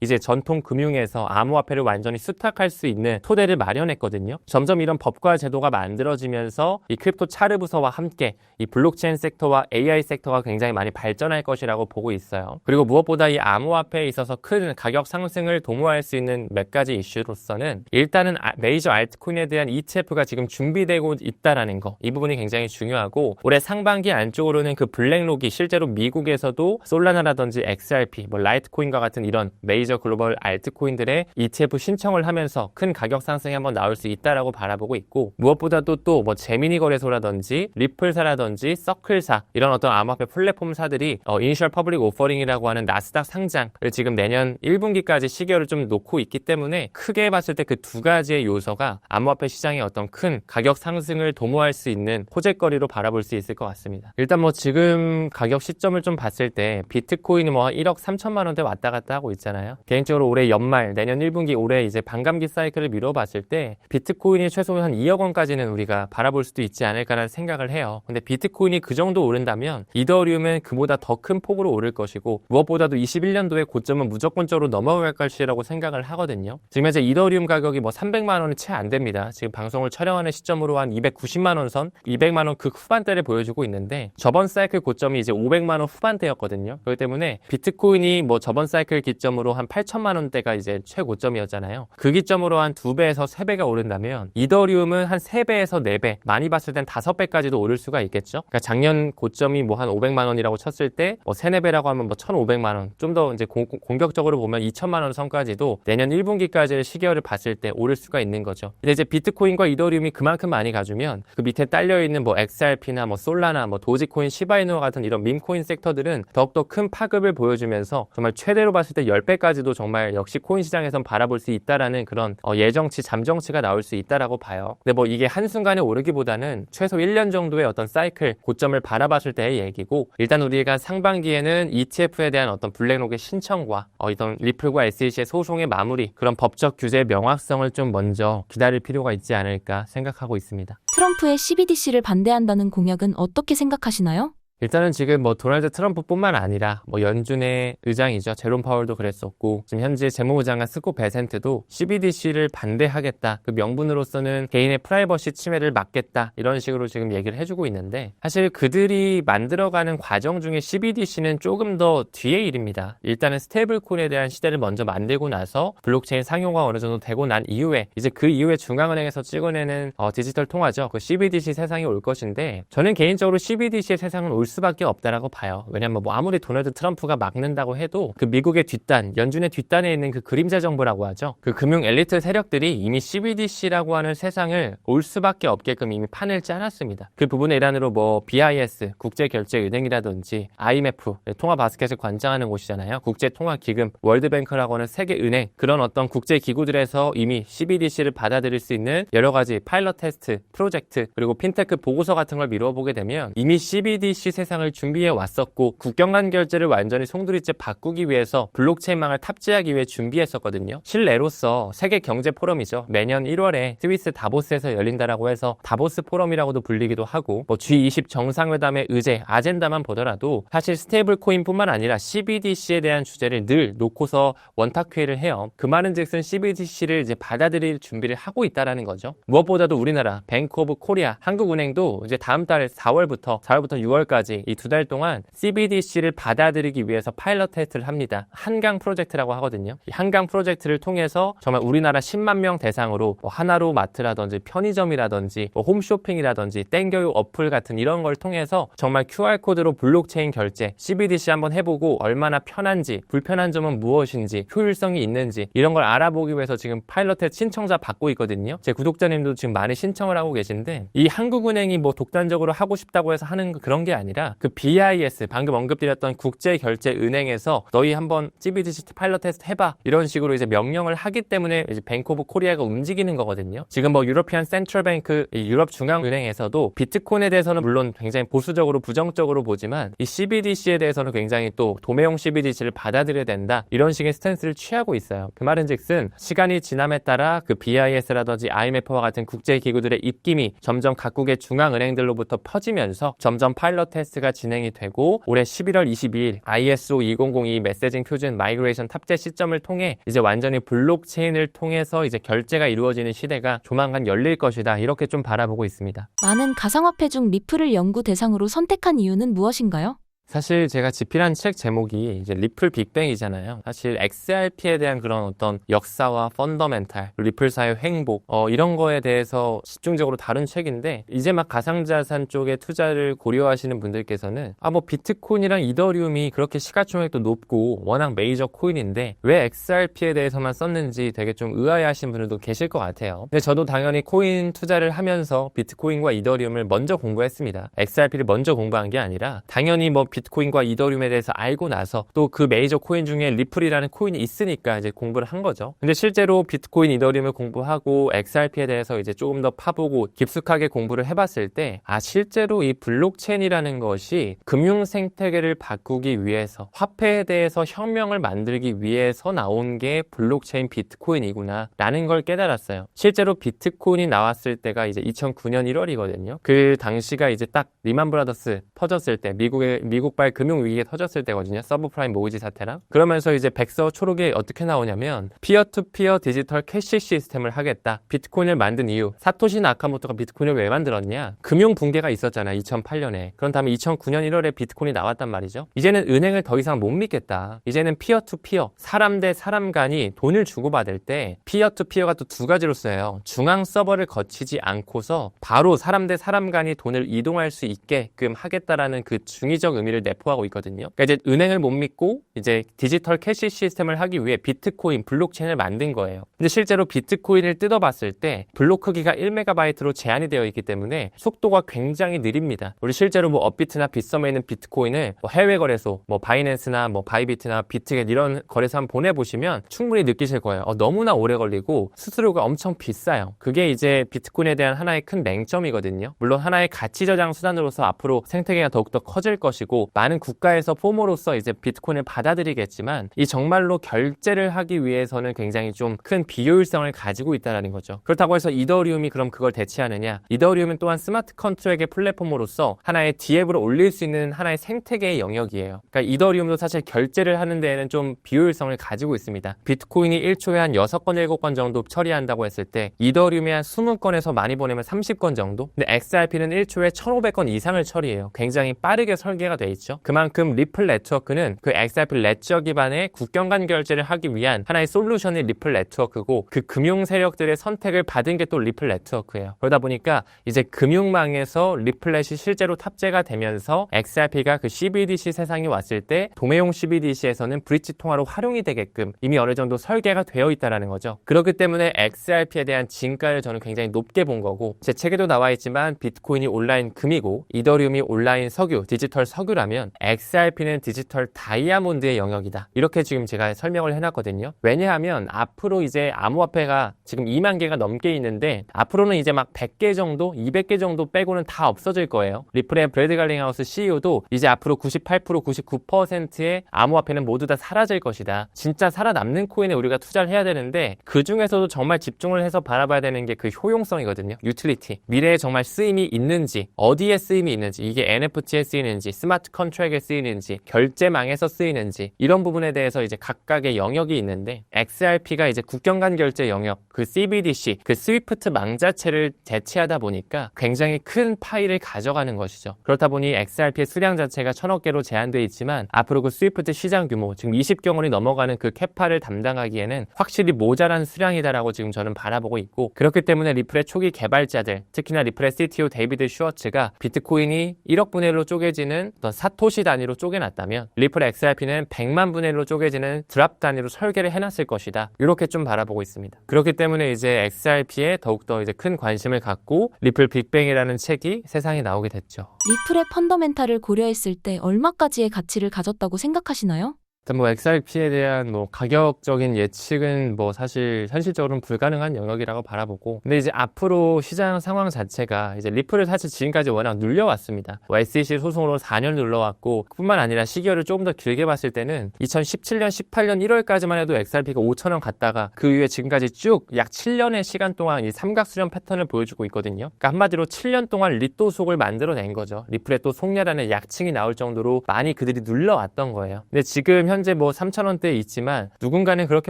이제 전통 금융에서 암호화폐를 완전히 수탁할 수 있는 토대를 마련했거든요. 점점 이런 법과 제도가 만들어지면서 이 크립토 차르 부서와 함께 이 블록체인 섹터와 AI 섹터가 굉장히 많이 발전할 것이라고 보고 있어요. 그리고 무엇보다 이 암호화폐에 있어서 큰 가격 상승을 도모할 수 있는 몇 가지 이슈로서는 일단은 메이저 알트코인에 대한 ETF가 지금 준비되고 있다라는 거, 이 부분이 굉장히 중요하고, 올해 상반기 안쪽으로는 그 블랙록이 실제로 미국에서도 솔라나라든지 XRP, 뭐 라이트코인과 같은 이런 메이저 글로벌 알트코인들의 ETF 신청을 하면서 큰 가격 상승이 한번 나올 수 있다라고 바라보고 있고, 무엇보다도 또 뭐 제미니 거래소라든지 리플사라든지 서클사 이런 어떤 암호화폐 플랫폼사들이 이니셜 퍼블릭 오퍼링이라고 하는 나스닥 상장을 지금 내년 1분기까지 시기를 좀 놓고 있기 때문에 크게 봤을 때 그 두 가지의 요소가 암호화폐 시장의 어떤 큰 가격 상승을 도모할 수 있는 호재거리로 바라볼 수 있을 것 같습니다. 일단 뭐 지금 가격 시점을 좀 봤을 때 비트코인이 뭐 1억 3천만 원대 왔다 갔다 하고 있잖아요. 개인적으로 올해 연말, 내년 1분기 올해 이제 반감기 사이클을 미뤄봤을 때 비트코인이 최소 한 2억 원까지는 우리가 바라볼 수도 있지 않을까라는 생각을 해요. 근데 비트코인이 그 정도 오른다면 이더리움은 그보다 더 큰 폭으로 오를 것이고, 무엇보다도 21년도에 고점은 무조건적으로 넘어갈 것이라고 생각을 하거든요. 지금 현재 이더리움 가격이 뭐 300만 원이 채 안 됩니다. 지금 방송을 촬영하는 시점으로 한 290만 원 선, 200만 원 그 후반대를 보여주고 있는데, 저번 사이클 고점이 이제 500만 원 후반대였거든요. 그렇기 때문에 비트코인이 뭐 저번 사이클 기점으로 한 8천만 원대가 이제 최고점이었잖아요. 그 기점으로 한 2배에서 3배가 오른다면 이더리움은 한 3배에서 4배, 많이 봤을 땐 5배까지도 오를 수가 있겠죠. 그러니까 작년 고점이 뭐 한 500만 원이라고 쳤을 때 뭐 3, 4배라고 하면 뭐 1,500만 원, 좀 더 이제 공격적으로 보면 2천만 원 선까지도 내년 1분기까지의 시계열을 봤을 때 오를 수가 있는 거죠. 근데 이제 비트코인과 이더리움이 그만큼 많이 가주면 그 밑에 딸려있는 뭐 XRP나 뭐 솔라나 뭐 도지코인, 시바이누와 같은 이런 밈코인 섹터들은 더욱더 큰 파급을 보여주면서 정말 최대로 봤을 때 10배까지도 정말 역시 코인 시장에선 바라볼 수 있다라는 그런 예정치, 잠정치가 나올 수 있다라고 봐요. 근데 뭐 이게 한순간에 오르기보다는 최소 1년 정도의 어떤 사이클 고점을 바라봤을 때의 얘기고, 일단 우리가 상반기에는 ETF에 대한 어떤 블랙록의 신청과 이런 리플과 SEC의 소송의 마무리, 그런 법적 규제의 명확성을 좀 먼저 기다릴 필요가 있지 않을까 생각하고 있습니다. 트럼프의 CBDC를 반대한다는 공약은 어떻게 생각하시나요? 일단은 지금 뭐 도널드 트럼프뿐만 아니라 뭐 연준의 의장이죠. 제롬 파월도 그랬었고 지금 현재 재무부 장관 스콧 베센트도 CBDC를 반대하겠다. 그 명분으로서는 개인의 프라이버시 침해를 막겠다. 이런 식으로 지금 얘기를 해주고 있는데 사실 그들이 만들어가는 과정 중에 CBDC는 조금 더 뒤의 일입니다. 일단은 스테이블 코인에 대한 시대를 먼저 만들고 나서 블록체인 상용화 어느 정도 되고 난 이후에 이제 그 이후에 중앙은행에서 찍어내는 디지털 통화죠. 그 CBDC 세상이 올 것인데 저는 개인적으로 CBDC의 세상은 올 수밖에 없다라고 봐요. 왜냐면 뭐 아무리 도널드 트럼프가 막는다고 해도 그 미국의 뒷단, 연준의 뒷단에 있는 그 그림자 정부라고 하죠. 그 금융 엘리트 세력들이 이미 CBDC라고 하는 세상을 올 수밖에 없게끔 이미 판을 짜놨습니다. 그 부분의 일환으로 뭐 BIS, 국제결제은행이라든지 IMF, 통화 바스켓을 관장하는 곳이잖아요. 국제통화기금, 월드뱅크라고 하는 세계은행 그런 어떤 국제기구들에서 이미 CBDC를 받아들일 수 있는 여러 가지 파일럿 테스트, 프로젝트 그리고 핀테크 보고서 같은 걸 미뤄보게 되면 이미 CBDC 세상을 준비해 왔었고 국경 간 결제를 완전히 송두리째 바꾸기 위해서 블록체인망을 탑재하기 위해 준비했었거든요. 실내로서 세계 경제 포럼이죠. 매년 1월에 스위스 다보스에서 열린다라고 해서 다보스 포럼이라고도 불리기도 하고 뭐 G20 정상회담의 의제, 아젠다만 보더라도 사실 스테이블 코인뿐만 아니라 CBDC에 대한 주제를 늘 놓고서 원탁회의를 해요. 그 말은즉슨 CBDC를 이제 받아들일 준비를 하고 있다라는 거죠. 무엇보다도 우리나라 뱅크 오브 코리아, 한국은행도 이제 다음 달 4월부터 6월까지 이 2달 동안 CBDC를 받아들이기 위해서 파일럿 테스트를 합니다. 한강 프로젝트라고 하거든요. 이 한강 프로젝트를 통해서 정말 우리나라 10만 명 대상으로 뭐 하나로 마트라든지 편의점이라든지 뭐 홈쇼핑이라든지 땡겨요 어플 같은 이런 걸 통해서 정말 QR코드로 블록체인 결제, CBDC 한번 해보고 얼마나 편한지, 불편한 점은 무엇인지, 효율성이 있는지 이런 걸 알아보기 위해서 지금 파일럿 테스트 신청자 받고 있거든요. 제 구독자님도 지금 많이 신청을 하고 계신데 이 한국은행이 뭐 독단적으로 하고 싶다고 해서 하는 그런 게 아니라 그 BIS 방금 언급드렸던 국제결제은행에서 너희 한번 CBDC 파일럿 테스트 해봐 이런 식으로 이제 명령을 하기 때문에 이제 뱅크 오브 코리아가 움직이는 거거든요. 지금 뭐 유러피안 센트럴 뱅크 유럽 중앙은행에서도 비트코인에 대해서는 물론 굉장히 보수적으로 부정적으로 보지만 이 CBDC에 대해서는 굉장히 또 도매용 CBDC를 받아들여야 된다 이런 식의 스탠스를 취하고 있어요. 그 말은즉슨 시간이 지남에 따라 그 BIS라든지 IMF와 같은 국제기구들의 입김이 점점 각국의 중앙은행들로부터 퍼지면서 점점 파일럿 테스트가 진행이 되고 올해 11월 22일 ISO 2002 메시징 표준 마이그레이션 탑재 시점을 통해 이제 완전히 블록체인을 통해서 이제 결제가 이루어지는 시대가 조만간 열릴 것이다 이렇게 좀 바라보고 있습니다. 많은 가상화폐 중 리플을 연구 대상으로 선택한 이유는 무엇인가요? 사실 제가 집필한 책 제목이 이제 리플 빅뱅이잖아요. 사실 XRP에 대한 그런 어떤 역사와 펀더멘탈, 리플사의 횡복 이런 거에 대해서 집중적으로 다룬 책인데 이제 막 가상자산 쪽에 투자를 고려하시는 분들께서는 뭐 비트코인이랑 이더리움이 그렇게 시가총액도 높고 워낙 메이저 코인인데 왜 XRP에 대해서만 썼는지 되게 좀 의아해하시는 분들도 계실 것 같아요. 근데 저도 당연히 코인 투자를 하면서 비트코인과 이더리움을 먼저 공부했습니다. XRP를 먼저 공부한 게 아니라 당연히 뭐 비트코인과 이더리움에 대해서 알고 나서 또 그 메이저 코인 중에 리플이라는 코인이 있으니까 이제 공부를 한 거죠. 근데 실제로 비트코인, 이더리움을 공부하고 XRP에 대해서 이제 조금 더 파보고 깊숙하게 공부를 해봤을 때 실제로 이 블록체인이라는 것이 금융 생태계를 바꾸기 위해서 화폐에 대해서 혁명을 만들기 위해서 나온 게 블록체인 비트코인이구나 라는 걸 깨달았어요. 실제로 비트코인이 나왔을 때가 이제 2009년 1월이거든요. 그 당시가 이제 딱 리만 브라더스 터졌을 때 미국발 금융위기가 터졌을 때거든요. 서브프라임 모기지 사태랑. 그러면서 이제 백서 초록에 어떻게 나오냐면 피어투피어 디지털 캐시 시스템을 하겠다. 비트코인을 만든 이유. 사토시 나카모토가 비트코인을 왜 만들었냐? 금융 붕괴가 있었잖아. 2008년에. 그런 다음에 2009년 1월에 비트코인이 나왔단 말이죠. 이제는 은행을 더 이상 못 믿겠다. 이제는 피어투피어. 사람 대 사람 간이 돈을 주고받을 때 피어투피어가 또 두 가지로 쓰여요. 중앙 서버를 거치지 않고서 바로 사람 대 사람 간이 돈을 이동할 수 있게끔 하겠다라는 그 중의적 의미를 내포하고 있거든요. 그러니까 이제 은행을 못 믿고 이제 디지털 캐시 시스템을 하기 위해 비트코인, 블록체인을 만든 거예요. 근데 실제로 비트코인을 뜯어봤을 때 블록 크기가 1MB로 제한이 되어 있기 때문에 속도가 굉장히 느립니다. 우리 실제로 뭐 업비트나 빗썸에 있는 비트코인을 뭐 해외 거래소, 뭐 바이낸스나 뭐 바이비트나 비트겟 이런 거래소 한번 보내보시면 충분히 느끼실 거예요. 너무나 오래 걸리고 수수료가 엄청 비싸요. 그게 이제 비트코인에 대한 하나의 큰 맹점이거든요. 물론 하나의 가치 저장 수단으로서 앞으로 생태계 생태계가 더욱더 커질 것이고 많은 국가에서 포모로서 이제 비트코인을 받아들이겠지만 이 정말로 결제를 하기 위해서는 굉장히 좀 큰 비효율성을 가지고 있다는 거죠. 그렇다고 해서 이더리움이 그럼 그걸 대체하느냐? 이더리움은 또한 스마트 컨트랙의 플랫폼으로서 하나의 DApp으로 올릴 수 있는 하나의 생태계의 영역이에요. 그러니까 이더리움도 사실 결제를 하는 데에는 좀 비효율성을 가지고 있습니다. 비트코인이 1초에 한 6건, 7건 정도 처리한다고 했을 때 이더리움이 한 20건에서 많이 보내면 30건 정도? 근데 XRP는 1초에 1,500건 이상을 처리해요. 굉장히 빠르게 설계가 돼 있죠. 그만큼 리플 네트워크는 그 XRP 레저 기반의 국경 간 결제를 하기 위한 하나의 솔루션이 리플 네트워크고 그 금융 세력들의 선택을 받은 게 또 리플 네트워크예요. 그러다 보니까 이제 금융망에서 리플렛이 실제로 탑재가 되면서 XRP가 그 CBDC 세상에 왔을 때 도매용 CBDC에서는 브릿지 통화로 활용이 되게끔 이미 어느 정도 설계가 되어 있다는 거죠. 그렇기 때문에 XRP에 대한 진가를 저는 굉장히 높게 본 거고 제 책에도 나와 있지만 비트코인이 온라인 금이고 이더리움이 온라인 석유, 디지털 석유라면 XRP는 디지털 다이아몬드의 영역이다. 이렇게 지금 제가 설명을 해놨거든요. 왜냐하면 앞으로 이제 암호화폐가 지금 2만 개가 넘게 있는데 앞으로는 이제 막 100개 정도, 200개 정도 빼고는 다 없어질 거예요. 리플의 브래드 갈링하우스 CEO도 이제 앞으로 98%, 99%의 암호화폐는 모두 다 사라질 것이다. 진짜 살아남는 코인에 우리가 투자를 해야 되는데 그 중에서도 정말 집중을 해서 바라봐야 되는 게 그 효용성이거든요. 유틸리티. 미래에 정말 쓰임이 있는지, 어디에 쓰임이 있는지, 이게 NFT에 쓰이는지, 스마트 컨트랙에 쓰이는지, 결제망에서 쓰이는지 이런 부분에 대해서 이제 각각의 영역이 있는데 XRP가 이제 국경 간 결제 영역, 그 CBDC, 그 스위프트 망 자체를 대체하다 보니까 굉장히 큰 파일을 가져가는 것이죠. 그렇다 보니 XRP의 수량 자체가 1,000억 개로 제한되어 있지만 앞으로 그 스위프트 시장 규모, 지금 20조 원이 넘어가는 그 캐파를 담당하기에는 확실히 모자란 수량이다라고 지금 저는 바라보고 있고 그렇기 때문에 리플의 초기 개발자들, 특히나 리플의 CTO 데이비드 슈워츠가 비트코인이 1억 분의 1로 쪼개지는 어떤 사토시 단위로 쪼개놨다면 리플 XRP는 100만 분의 1로 쪼개지는 드랍 단위로 설계를 해놨을 것이다. 이렇게 좀 바라보고 있습니다. 그렇기 때문에 이제 XRP에 더욱더 이제 큰 관심을 갖고 리플 빅뱅이라는 책이 세상에 나오게 됐죠. 리플의 펀더멘탈을 고려했을 때 얼마까지의 가치를 가졌다고 생각하시나요? 일단 뭐 XRP에 대한 뭐 가격적인 예측은 뭐 사실 현실적으로는 불가능한 영역이라고 바라보고 근데 이제 앞으로 시장 상황 자체가 이제 리플을 사실 지금까지 워낙 눌려왔습니다. 뭐 SEC 소송으로 4년 눌러왔고 뿐만 아니라 시기를 조금 더 길게 봤을 때는 2017년, 18년 1월까지만 해도 XRP가 5,000원 갔다가 그 이후에 지금까지 쭉 약 7년의 시간 동안 이 삼각수렴 패턴을 보여주고 있거든요. 그러니까 한마디로 7년 동안 리또속을 만들어낸 거죠. 리플의 또 속냐라는 약칭이 나올 정도로 많이 그들이 눌러왔던 거예요. 근데 지금 현재 뭐 3,000원대에 있지만 누군가는 그렇게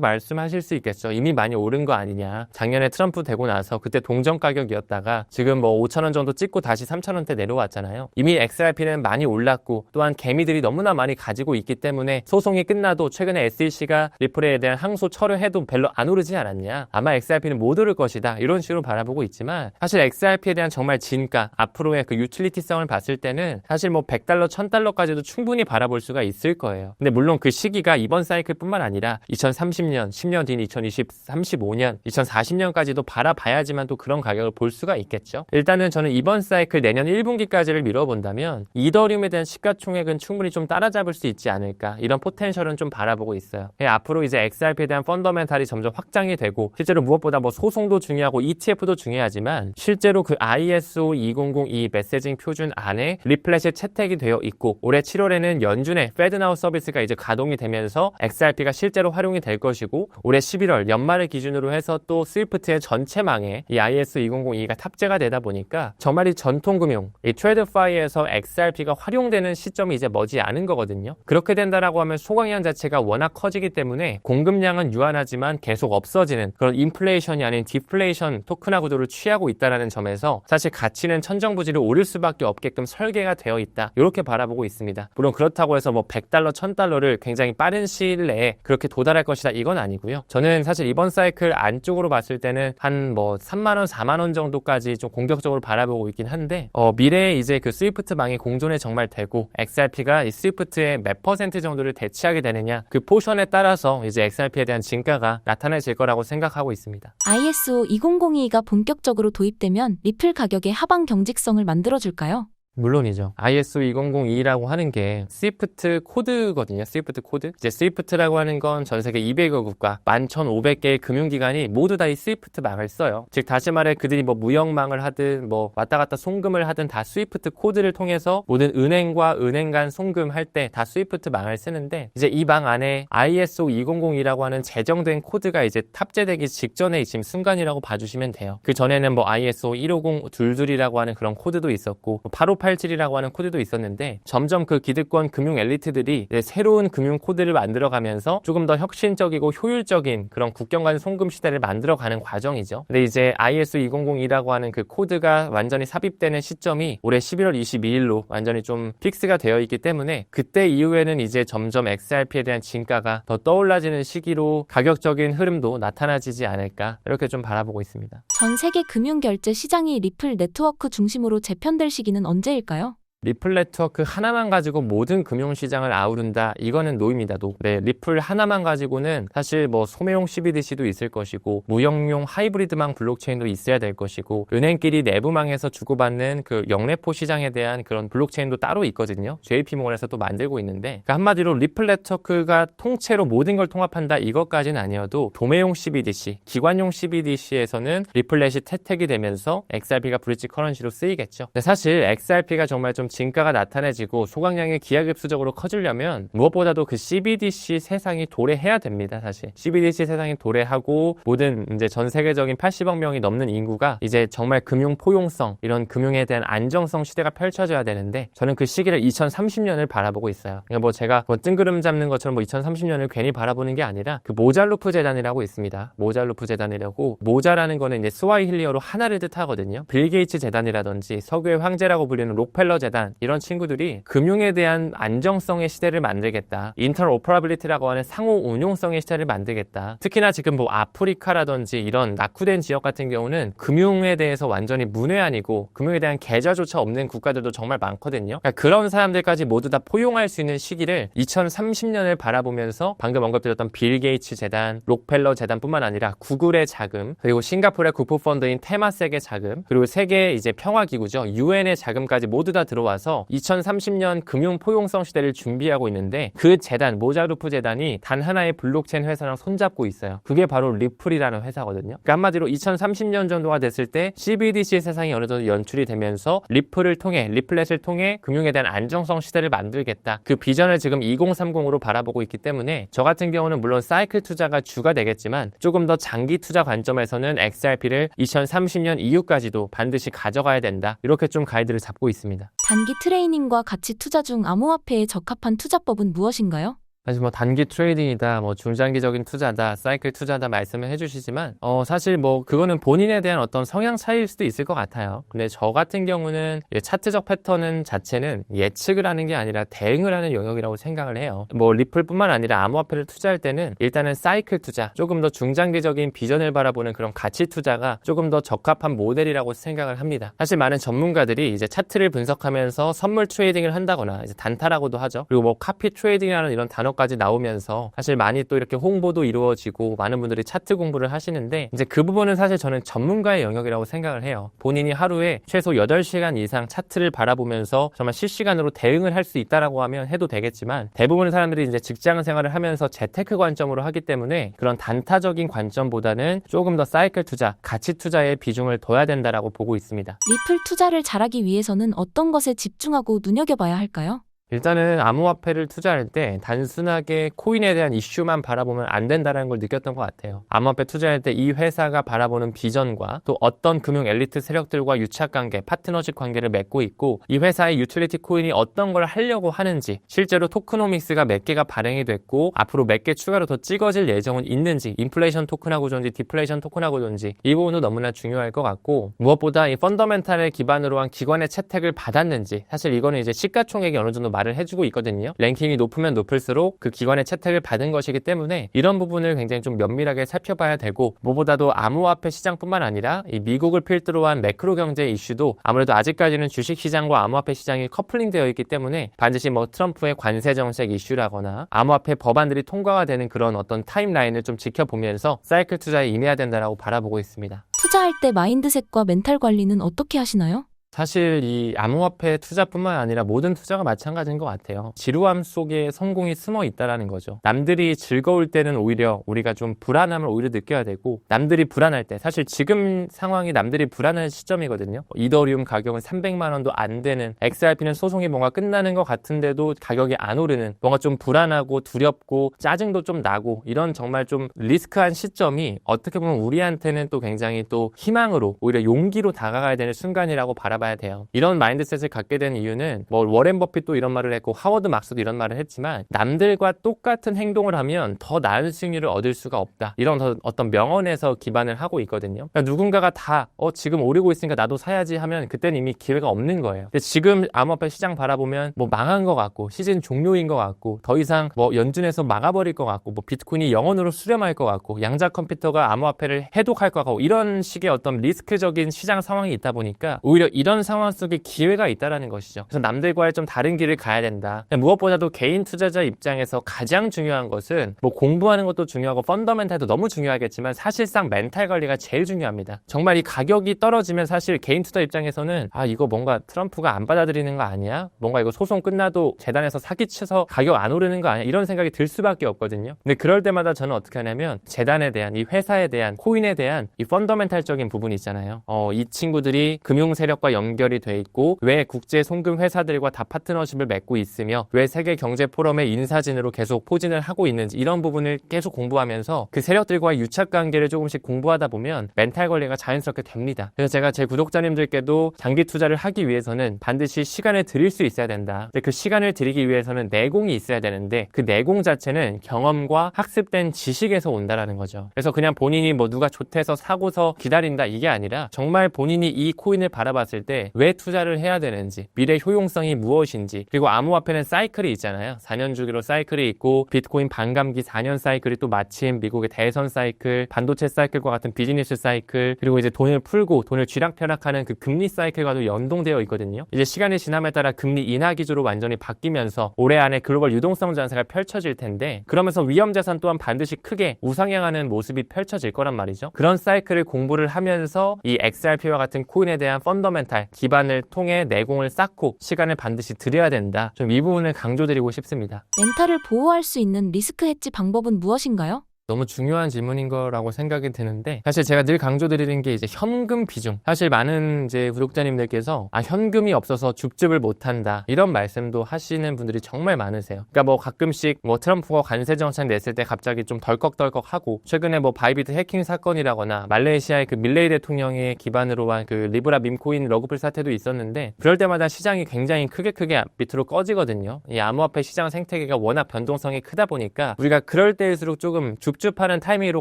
말씀하실 수 있겠죠. 이미 많이 오른 거 아니냐. 작년에 트럼프 되고 나서 그때 동전 가격이었다가 지금 뭐 5,000원 정도 찍고 다시 3,000원대 내려왔잖아요. 이미 XRP는 많이 올랐고 또한 개미들이 너무나 많이 가지고 있기 때문에 소송이 끝나도 최근에 SEC가 리플에 대한 항소 철회해도 별로 안 오르지 않았냐. 아마 XRP는 못 오를 것이다. 이런 식으로 바라보고 있지만 사실 XRP에 대한 정말 진가, 앞으로의 그 유틸리티성을 봤을 때는 사실 뭐 $100, $1,000까지도 충분히 바라볼 수가 있을 거예요. 근데 물론 그 시기가 이번 사이클뿐만 아니라 2030년, 10년 뒤인 35년, 2040년까지도 바라봐야지만 또 그런 가격을 볼 수가 있겠죠. 일단은 저는 이번 사이클 내년 1분기까지를 미뤄본다면 이더리움에 대한 시가총액은 충분히 좀 따라잡을 수 있지 않을까 이런 포텐셜은 좀 바라보고 있어요. 앞으로 이제 XRP에 대한 펀더멘탈이 점점 확장이 되고 실제로 무엇보다 뭐 소송도 중요하고 ETF도 중요하지만 실제로 그 ISO 2002 메시징 표준 안에 리플렛이 채택이 되어 있고 올해 7월에는 연준의 페드나우 서비스가 이제 가동이 되면서 XRP가 실제로 활용이 될 것이고 올해 11월 연말을 기준으로 해서 또 스위프트의 전체망에 이 ISO 2002가 탑재가 되다 보니까 정말 이 전통금융, 이 트레이드파이에서 XRP가 활용되는 시점이 이제 머지 않은 거거든요. 그렇게 된다라고 하면 소강량 자체가 워낙 커지기 때문에 공급량은 유한하지만 계속 없어지는 그런 인플레이션이 아닌 디플레이션 토큰화 구도를 취하고 있다는 점에서 사실 가치는 천정부지를 오를 수밖에 없게끔 설계가 되어 있다. 이렇게 바라보고 있습니다. 물론 그렇다고 해서 뭐 $100, $1,000를 굉장히 빠른 시일 내에 그렇게 도달할 것이다. 이건 아니고요. 저는 사실 이번 사이클 안쪽으로 봤을 때는 한 뭐 3만 원, 4만 원 정도까지 좀 공격적으로 바라보고 있긴 한데 미래에 이제 그 스위프트 망이 공존에 정말 되고 XRP가 이 스위프트의 몇 % 정도를 대체하게 되느냐 그 포션에 따라서 이제 XRP에 대한 진가가 나타나질 거라고 생각하고 있습니다. ISO 2002가 본격적으로 도입되면 리플 가격의 하방 경직성을 만들어줄까요? 물론이죠. ISO 2002라고 하는 게 스위프트 코드거든요. 스위프트 코드. 이제 스위프트라고 하는 건 전 세계 200여 국가 11,500개의 금융기관이 모두 다 이 스위프트 망을 써요. 즉 다시 말해 그들이 뭐 무역망을 하든 뭐 왔다 갔다 송금을 하든 다 스위프트 코드를 통해서 모든 은행과 은행 간 송금할 때 다 스위프트 망을 쓰는데, 이제 이 망 안에 ISO 2002라고 하는 제정된 코드가 이제 탑재되기 직전에 지금 순간이라고 봐주시면 돼요. 그 전에는 뭐 ISO 15022이라고 하는 그런 코드도 있었고 8587이라고 하는 코드도 있었는데, 점점 그 기득권 금융 엘리트들이 이제 새로운 금융 코드를 만들어가면서 조금 더 혁신적이고 효율적인 그런 국경 간 송금 시대를 만들어가는 과정이죠. 근데 이제 ISO 2002라고 하는 그 코드가 완전히 삽입되는 시점이 올해 11월 22일로 완전히 좀 픽스가 되어 있기 때문에, 그때 이후에는 이제 점점 XRP에 대한 진가가 더 떠올라지는 시기로 가격적인 흐름도 나타나지지 않을까, 이렇게 좀 바라보고 있습니다. 전 세계 금융결제 시장이 리플 네트워크 중심으로 재편될 시기는 언제일까요? 리플 네트워크 하나만 가지고 모든 금융시장을 아우른다, 이거는 노입니다. 노. 네, 리플 하나만 가지고는 사실 뭐 소매용 CBDC도 있을 것이고 무역용 하이브리드망 블록체인도 있어야 될 것이고 은행끼리 내부망에서 주고받는 그 영래포 시장에 대한 그런 블록체인도 따로 있거든요. JP모건에서 또 만들고 있는데, 그러니까 한마디로 리플 네트워크가 통째로 모든 걸 통합한다, 이것까지는 아니어도 도매용 CBDC, 기관용 CBDC에서는 리플렛이 채택이 되면서 XRP가 브릿지 커런시로 쓰이겠죠. 근데 사실 XRP가 정말 좀 진가가 나타내지고 소각량이 기하급수적으로 커지려면 무엇보다도 그 CBDC 세상이 도래해야 됩니다. 사실 CBDC 세상이 도래하고 모든 이제 전 세계적인 80억 명이 넘는 인구가 이제 정말 금융 포용성, 이런 금융에 대한 안정성 시대가 펼쳐져야 되는데, 저는 그 시기를 2030년을 바라보고 있어요. 그러니까 뭐 제가 뭐 뜬구름 잡는 것처럼 뭐 2030년을 괜히 바라보는 게 아니라, 그 모잘루프 재단이라고 있습니다. 모잘루프 재단이라고, 모자라는 거는 이제 스와히리어로 하나를 뜻하거든요. 빌 게이츠 재단이라든지 석유의 황제라고 불리는 록펠러 재단, 이런 친구들이 금융에 대한 안정성의 시대를 만들겠다, 인터오퍼러빌리티라고 하는 상호 운용성의 시대를 만들겠다. 특히나 지금 뭐 아프리카라든지 이런 낙후된 지역 같은 경우는 금융에 대해서 완전히 문외한이고 금융에 대한 계좌조차 없는 국가들도 정말 많거든요. 그러니까 그런 사람들까지 모두 다 포용할 수 있는 시기를 2030년을 바라보면서, 방금 언급드렸던 빌 게이츠 재단, 록펠러 재단뿐만 아니라 구글의 자금, 그리고 싱가포르의 국부펀드인 테마섹의 자금, 그리고 세계 이제 평화기구죠, UN의 자금까지 모두 다 들어와서 2030년 금융 포용성 시대를 준비하고 있는데, 그 재단, 모잘루프 재단이 단 하나의 블록체인 회사랑 손잡고 있어요. 그게 바로 리플이라는 회사거든요. 그러니까 한마디로 2030년 정도가 됐을 때 CBDC 세상이 어느 정도 연출이 되면서 리플을 통해, 리플렛을 통해 금융에 대한 안정성 시대를 만들겠다, 그 비전을 지금 2030으로 바라보고 있기 때문에, 저 같은 경우는 물론 사이클 투자가 주가 되겠지만 조금 더 장기 투자 관점에서는 XRP를 2030년 이후까지도 반드시 가져가야 된다, 이렇게 좀 가이드를 잡고 있습니다. 단기 트레이닝과 가치 투자 중 암호화폐에 적합한 투자법은 무엇인가요? 사실 뭐 단기 트레이딩이다, 뭐 중장기적인 투자다, 사이클 투자다 말씀을 해주시지만 사실 뭐 그거는 본인에 대한 어떤 성향 차이일 수도 있을 것 같아요. 근데 저 같은 경우는 차트적 패턴은 자체는 예측을 하는 게 아니라 대응을 하는 영역이라고 생각을 해요. 뭐 리플뿐만 아니라 암호화폐를 투자할 때는 일단은 사이클 투자, 조금 더 중장기적인 비전을 바라보는 그런 가치 투자가 조금 더 적합한 모델이라고 생각을 합니다. 사실 많은 전문가들이 이제 차트를 분석하면서 선물 트레이딩을 한다거나 이제 단타라고도 하죠. 그리고 뭐 카피 트레이딩이라는 이런 단어까지 나오면서 사실 많이 또 이렇게 홍보도 이루어지고 많은 분들이 차트 공부를 하시는데, 이제 그 부분은 사실 저는 전문가의 영역이라고 생각을 해요. 본인이 하루에 최소 8시간 이상 차트를 바라보면서 정말 실시간으로 대응을 할 수 있다라고 하면 해도 되겠지만, 대부분의 사람들이 이제 직장 생활을 하면서 재테크 관점으로 하기 때문에 그런 단타적인 관점보다는 조금 더 사이클 투자, 가치 투자에 비중을 둬야 된다라고 보고 있습니다. 리플 투자를 잘하기 위해서는 어떤 것에 집중하고 눈여겨봐야 할까요? 일단은 암호화폐를 투자할 때 단순하게 코인에 대한 이슈만 바라보면 안 된다는 걸 느꼈던 것 같아요. 암호화폐 투자할 때 이 회사가 바라보는 비전과 또 어떤 금융 엘리트 세력들과 유착관계, 파트너십 관계를 맺고 있고, 이 회사의 유틸리티 코인이 어떤 걸 하려고 하는지, 실제로 토크노믹스가 몇 개가 발행이 됐고 앞으로 몇 개 추가로 더 찍어질 예정은 있는지, 인플레이션 토큰화 구조인지 디플레이션 토큰화 구조인지, 이 부분도 너무나 중요할 것 같고, 무엇보다 이 펀더멘탈을 기반으로 한 기관의 채택을 받았는지, 사실 이거는 이제 시가총액이 어느 정도 말을 해주고 있거든요. 랭킹이 높으면 높을수록 그 기관의 채택을 받은 것이기 때문에 이런 부분을 굉장히 좀 면밀하게 살펴봐야 되고, 무엇보다도 암호화폐 시장뿐만 아니라 이 미국을 필두로 한 매크로 경제 이슈도 아무래도 아직까지는 주식시장과 암호화폐 시장이 커플링되어 있기 때문에 반드시 뭐 트럼프의 관세 정책 이슈라거나 암호화폐 법안들이 통과가 되는 그런 어떤 타임라인을 좀 지켜보면서 사이클 투자에 임해야 된다라고 바라보고 있습니다. 투자할 때 마인드셋과 멘탈 관리는 어떻게 하시나요? 사실 이 암호화폐 투자뿐만 아니라 모든 투자가 마찬가지인 것 같아요. 지루함 속에 성공이 숨어 있다라는 거죠. 남들이 즐거울 때는 오히려 우리가 좀 불안함을 오히려 느껴야 되고, 남들이 불안할 때, 사실 지금 상황이 남들이 불안한 시점이거든요. 이더리움 가격은 300만 원도 안 되는, XRP는 소송이 뭔가 끝나는 것 같은데도 가격이 안 오르는, 뭔가 좀 불안하고 두렵고 짜증도 좀 나고, 이런 정말 좀 리스크한 시점이 어떻게 보면 우리한테는 또 굉장히 또 희망으로, 오히려 용기로 다가가야 되는 순간이라고 바라봐야 돼요. 이런 마인드셋을 갖게 된 이유는 뭐 워렌 버핏도 이런 말을 했고 하워드 막스도 이런 말을 했지만, 남들과 똑같은 행동을 하면 더 나은 수익률을 얻을 수가 없다, 이런 어떤 명언에서 기반을 하고 있거든요. 그러니까 누군가가 다 지금 오르고 있으니까 나도 사야지 하면 그때는 이미 기회가 없는 거예요. 근데 지금 암호화폐 시장 바라보면 뭐 망한 것 같고 시즌 종료인 것 같고 더 이상 뭐 연준에서 막아버릴 것 같고 뭐 비트코인이 영원으로 수렴할 것 같고 양자 컴퓨터가 암호화폐를 해독할 것 같고, 이런 식의 어떤 리스크적인 시장 상황이 있다 보니까 오히려 이런 상황 속에 기회가 있다라는 것이죠. 그래서 남들과의 좀 다른 길을 가야 된다. 무엇보다도 개인 투자자 입장에서 가장 중요한 것은 뭐 공부하는 것도 중요하고 펀더멘탈도 너무 중요하겠지만 사실상 멘탈 관리가 제일 중요합니다. 정말 이 가격이 떨어지면 사실 개인 투자 입장에서는 이거 뭔가 트럼프가 안 받아들이는 거 아니야? 뭔가 이거 소송 끝나도 재단에서 사기쳐서 가격 안 오르는 거 아니야? 이런 생각이 들 수밖에 없거든요. 근데 그럴 때마다 저는 어떻게 하냐면 재단에 대한, 이 회사에 대한, 코인에 대한 이 펀더멘탈적인 부분이 있잖아요. 이 친구들이 금융 세력과 연결이 돼 있고 왜 국제 송금 회사들과 다 파트너십을 맺고 있으며 왜 세계 경제 포럼의 인사진으로 계속 포진을 하고 있는지, 이런 부분을 계속 공부하면서 그 세력들과의 유착 관계를 조금씩 공부하다 보면 멘탈 관리가 자연스럽게 됩니다. 그래서 제가 제 구독자님들께도 장기 투자를 하기 위해서는 반드시 시간을 들일 수 있어야 된다. 근데 그 시간을 들이기 위해서는 내공이 있어야 되는데 그 내공 자체는 경험과 학습된 지식에서 온다라는 거죠. 그래서 그냥 본인이 뭐 누가 좋대서 사고서 기다린다, 이게 아니라 정말 본인이 이 코인을 바라봤을 때 왜 투자를 해야 되는지, 미래 효용성이 무엇인지, 그리고 암호화폐는 사이클이 있잖아요. 4년 주기로 사이클이 있고 비트코인 반감기 4년 사이클이 또 마침 미국의 대선 사이클, 반도체 사이클과 같은 비즈니스 사이클, 그리고 이제 돈을 풀고 돈을 쥐락펴락하는 그 금리 사이클과도 연동되어 있거든요. 이제 시간이 지남에 따라 금리 인하 기조로 완전히 바뀌면서 올해 안에 글로벌 유동성 전세가 펼쳐질 텐데, 그러면서 위험 자산 또한 반드시 크게 우상향하는 모습이 펼쳐질 거란 말이죠. 그런 사이클을 공부를 하면서 이 XRP와 같은 코인에 대한 펀더멘탈 기반을 통해 내공을 쌓고 시간을 반드시 들여야 된다. 좀 이 부분을 강조드리고 싶습니다. 멘탈을 보호할 수 있는 리스크 해지 방법은 무엇인가요? 너무 중요한 질문인 거라고 생각이 드는데, 사실 제가 늘 강조드리는 게 이제 현금 비중. 사실 많은 이제 구독자님들께서 현금이 없어서 줍줍을 못한다, 이런 말씀도 하시는 분들이 정말 많으세요. 그러니까 뭐 가끔씩 뭐 트럼프가 관세 정책 냈을 때 갑자기 좀 덜컥덜컥하고, 최근에 뭐 바이비트 해킹 사건이라거나 말레이시아의 그 밀레이 대통령의 기반으로 한 그 리브라 밈코인 러그풀 사태도 있었는데, 그럴 때마다 시장이 굉장히 크게 밑으로 꺼지거든요. 이 암호화폐 시장 생태계가 워낙 변동성이 크다 보니까 우리가 그럴 때일수록 조금 줍줍하는 타이밍으로